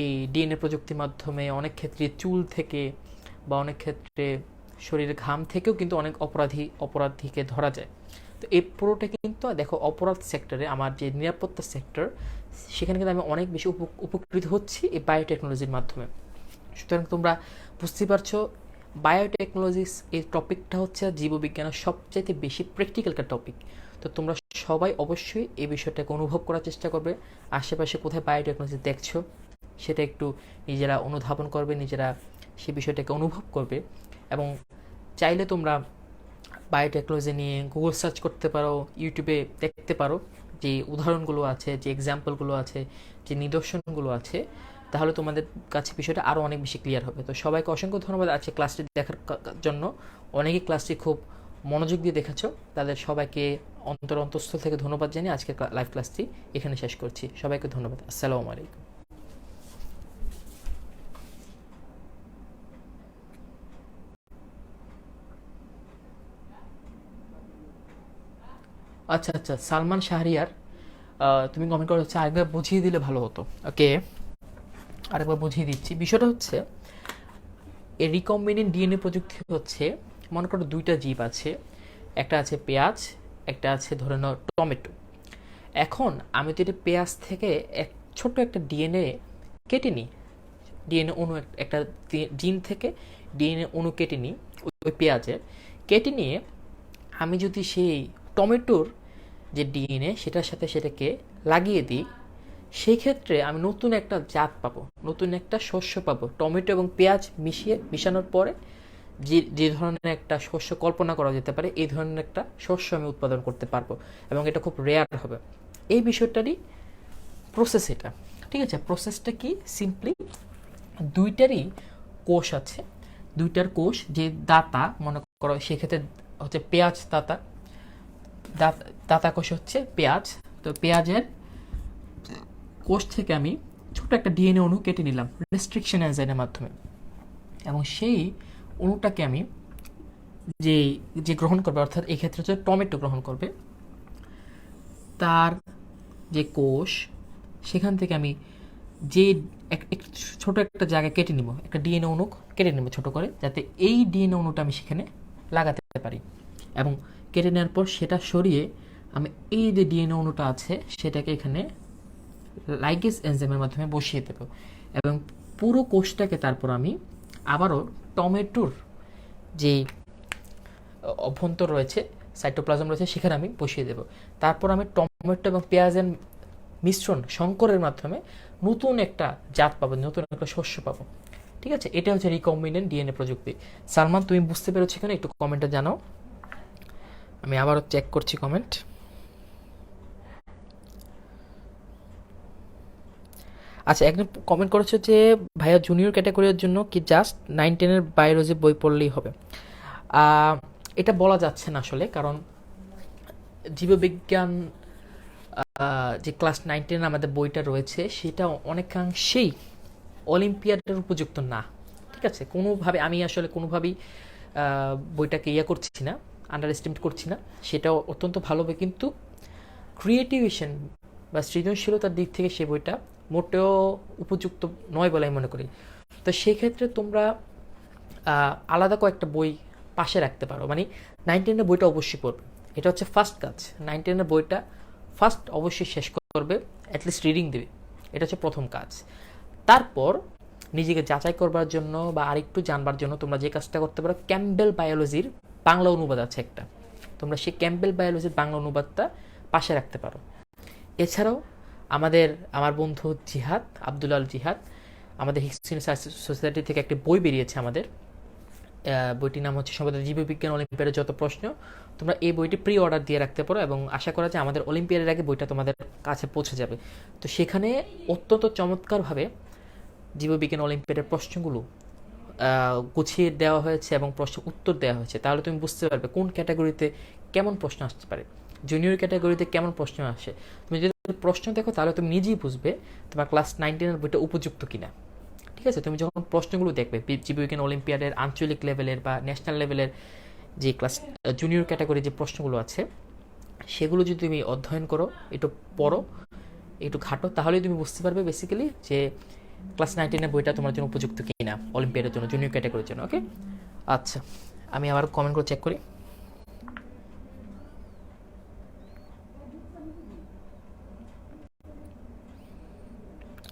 এই ডিএনএ প্রযুক্তির মাধ্যমে অনেক ক্ষেত্রে চুল থেকে বা অনেক ক্ষেত্রে শরীরের ঘাম থেকেও কিন্তু অনেক অপরাধীকে ধরা যায়। তো এই পুরোটা কিন্তু দেখো অপরাধ সেক্টরে, আমার যে নিরাপত্তা সেক্টর, সেখানে কিন্তু আমি অনেক বেশি উপকৃত হচ্ছি এই বায়োটেকনোলজির মাধ্যমে। সুতরাং তোমরা বুঝতে পারছো বায়োটেকনোলজিস এই টপিকটা হচ্ছে জীববিজ্ঞানের সবচাইতে বেশি প্র্যাকটিক্যাল একটা টপিক। তো তোমরা সবাই অবশ্যই এই বিষয়টাকে অনুভব করার চেষ্টা করবে। আশেপাশে কোথায় বায়োটেকনোলজি দেখছো সেটা একটু নিজেরা অনুধাবন করবে, নিজেরা সেই বিষয়টাকে অনুভব করবে। এবং চাইলে তোমরা বায়োটেকনোলজি নিয়ে গুগল সার্চ করতে পারো, ইউটিউবে দেখতে পারো যে উদাহরণগুলো আছে, যে এক্সাম্পলগুলো আছে, যে নিদর্শনগুলো আছে, তাহলে তোমাদের কাছে বিষয়টা আরও অনেক বেশি ক্লিয়ার হবে। তো সবাইকে অসংখ্য ধন্যবাদ আজকে ক্লাসটি দেখার জন্য। অনেকেই ক্লাসটি খুব মনোযোগ দিয়ে দেখেছো, তাদের সবাইকে অন্তঃস্থল থেকে ধন্যবাদ জানিয়ে আজকে লাইভ ক্লাসটি এখানে শেষ করছি। সবাইকে ধন্যবাদ। আসসালামু আলাইকুম। আচ্ছা আচ্ছা, সালমান শাহরিয়ার, তুমি কমেন্ট করে হচ্ছে আরেকবার বুঝিয়ে দিলে ভালো হতো। ওকে, আরেকবার বুঝিয়ে দিচ্ছি। বিষয়টা হচ্ছে এই রিকম্বিনেন্ট ডিএনএ প্রযুক্তি হচ্ছে, মনে করো দুইটা জীব আছে, একটা আছে পেঁয়াজ, একটা আছে ধরে নাও টমেটো। এখন আমি যদি পেঁয়াজ থেকে ছোট্ট একটা ডিএনএ কেটে নিই, ডিএনএ অণু একটা জিন থেকে ডিএনএ অণু কেটে নিই ওই পেঁয়াজের, কেটে নিয়ে আমি যদি সেই টমেটোর যে ডিএনএ সেটার সাথে সেটাকে লাগিয়ে দিই, সেই ক্ষেত্রে আমি নতুন একটা জাত পাবো, নতুন একটা শস্য পাবো। টমেটো এবং পেঁয়াজ মিশানোর পরে যে যে ধরনের একটা শস্য কল্পনা করা যেতে পারে এই ধরনের একটা শস্য আমি উৎপাদন করতে পারবো, এবং এটা খুব রেয়ার হবে। এই বিষয়টারই প্রসেস এটা। ঠিক আছে, প্রসেসটা কি? সিম্পলি দুইটারই কোষ আছে, দুইটার কোষ যে দাতা মনে করো, সেক্ষেত্রে হচ্ছে পেঁয়াজ দাতা, দাতা কোষ হচ্ছে পেঁয়াজ। তো পেঁয়াজের কোষ থেকে আমি ছোট একটা ডিএনএ অণু কেটে নিলাম রেস্ট্রিকশন এনজাইমের মাধ্যমে, এবং সেই অণুটাকে আমি যে যে গ্রহণ করবে, অর্থাৎ এই ক্ষেত্রে হচ্ছে টমেটো গ্রহণ করবে, তার যে কোষ সেখান থেকে আমি যে ছোট একটা জায়গা কেটে নিব, একটা ডিএনএ অণু কেটে নেব ছোট করে, যাতে এই ডিএনএ অণুটা আমি সেখানে লাগাতে পারি, এবং কেটে নেওয়ার পর সেটা সরিয়ে আমি এই যে ডিএনএ অণুটা আছে সেটাকে এখানে লাইগেজ এনজাইমের মাধ্যমে বসিয়ে দেব, এবং পুরো কোষটাকে তারপর আমি আবারও টমেটোর যে অভ্যন্তর রয়েছে, সাইটোপ্লাজম রয়েছে, সেখানে আমি বসিয়ে দেব। তারপর আমি টমেটো এবং পেঁয়াজের মিশ্রণ সংকরের মাধ্যমে নতুন একটা জাত পাবো, নতুন একটা শস্য পাবো। ঠিক আছে, এটা হচ্ছে রিকম্বিনেন্ট ডিএনএ প্রযুক্তি। সালমান, তুমি বুঝতে পেরেছো কিনা একটু কমেন্টে জানাও। আমি আবারও চেক করছি কমেন্ট। আচ্ছা, একজন কমেন্ট করেছে যে ভাইয়া জুনিয়র ক্যাটাগরির জন্য কি জাস্ট 9-10-এর বায়োলজি বই পড়লেই হবে? এটা বলা যাচ্ছে না আসলে, কারণ জীববিজ্ঞান যে ক্লাস 9-10 আমাদের বইটা রয়েছে সেটা অনেকাংশেই অলিম্পিয়াডের উপযুক্ত না। ঠিক আছে, কোনোভাবে আমি আসলে কোনোভাবেই বইটাকে করছি না, আন্ডার এস্টিমেট করছি না, সেটাও অত্যন্ত ভালো বই, কিন্তু ক্রিয়েটিভেশন বা সৃজনশীলতার দিক থেকে সে বইটা মোটেও উপযুক্ত নয় বলে আমি মনে করি। তো সেক্ষেত্রে তোমরা আলাদা কয়েকটা বই পাশে রাখতে পারো, মানে 9-10-এর বইটা অবশ্যই পড়বে, এটা হচ্ছে ফার্স্ট কাজ। 9-10-এর বইটা ফার্স্ট অবশ্যই শেষ করবে, অ্যাটলিস্ট রিডিং দেবে, এটা হচ্ছে প্রথম কাজ। তারপর নিজেকে যাচাই করবার জন্য বা আরেকটু জানবার জন্য তোমরা যে কাজটা করতে পারো, ক্যাম্পবেল বায়োলজির বাংলা অনুবাদ আছে একটা, তোমরা সেই ক্যাম্পবেল বায়োলজির বাংলা অনুবাদটা পাশে রাখতে পারো। এছাড়াও আমার বন্ধু জিহাদ, আব্দুল আল জিহাদ, আমাদের হিস্ট্রি সোসাইটি থেকে একটা বই বেরিয়েছে আমাদের, বইটির নাম হচ্ছে সম্ভবত জীববিজ্ঞান অলিম্পিয়াডের যত প্রশ্ন। তোমরা এই বইটি প্রি অর্ডার দিয়ে রাখতে পারো, এবং আশা করা যায় আমাদের অলিম্পিয়াডের আগে বইটা তোমাদের কাছে পৌঁছে যাবে। তো সেখানে অত্যন্ত চমৎকারভাবে জীববিজ্ঞান অলিম্পিয়াডের প্রশ্নগুলো গুছিয়ে দেওয়া হয়েছে এবং প্রশ্ন উত্তর দেওয়া হয়েছে, তাহলে তুমি বুঝতে পারবে কোন ক্যাটাগরিতে কেমন প্রশ্ন আসতে পারে, জুনিয়র ক্যাটাগরিতে কেমন প্রশ্ন আসে। তুমি যদি প্রশ্ন দেখো তাহলে তুমি নিজেই বুঝবে তোমার ক্লাস 9-10-এর বইটা উপযুক্ত কিনা। ঠিক আছে, তুমি যখন প্রশ্নগুলো দেখবে জীববিজ্ঞান অলিম্পিয়াডের আঞ্চলিক লেভেলের বা ন্যাশনাল লেভেলের যে ক্লাস জুনিয়র ক্যাটাগরি যে প্রশ্নগুলো আছে, সেগুলো যদি তুমি অধ্যয়ন করো, একটু পড়ো, একটু ঘাটো, তাহলেই তুমি বুঝতে পারবে বেসিক্যালি যে ক্লাস 9-10-এর বইটা তোমার জন্য উপযুক্ত কিনা অলিম্পিয়াডের জন্য, জুনিয়র ক্যাটাগরির জন্য। ওকে, আচ্ছা, আমি আবার কমেন্টগুলো চেক করি।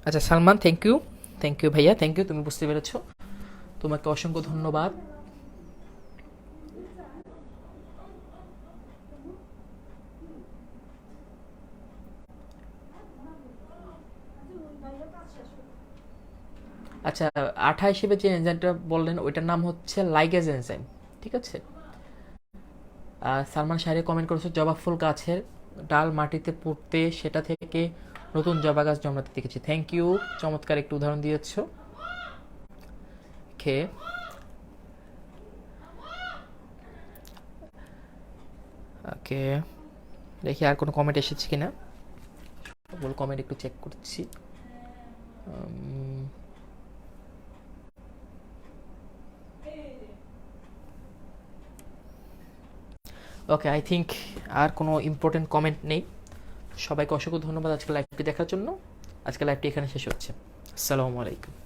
আচ্ছা সালমান, থ্যাংক ইউ ভাইয়া, থ্যাংক ইউ, তুমি বুঝতে পেরেছো, তোমাকে অসংখ্য ধন্যবাদ। আচ্ছা, 28 হিসেবে যে এনজাইমটা বললেন ওইটার নাম হচ্ছে লাইগেজ এনজাইম। ঠিক আছে, সালমান শাহরি কমেন্ট করেছে জবা ফুল গাছের ডাল মাটিতে পুঁততে সেটা থেকে নতুন জবা গাছ জন্মাতে দেখেছি। থ্যাংক ইউ, চমৎকার একটু উদাহরণ দিয়েছ। ওকে, ওকে, দেখি আর কোনো কমেন্ট এসেছে কিনা, সবগুলো কমেন্ট একটু চেক করছি। ওকে, আই থিঙ্ক আর কোনো ইম্পর্টেন্ট কমেন্ট নেই। সবাইকে অসংখ্য ধন্যবাদ আজকে লাইভটি দেখার জন্য। আজকে লাইভটি এখানে শেষ হচ্ছে। আসসালামু আলাইকুম।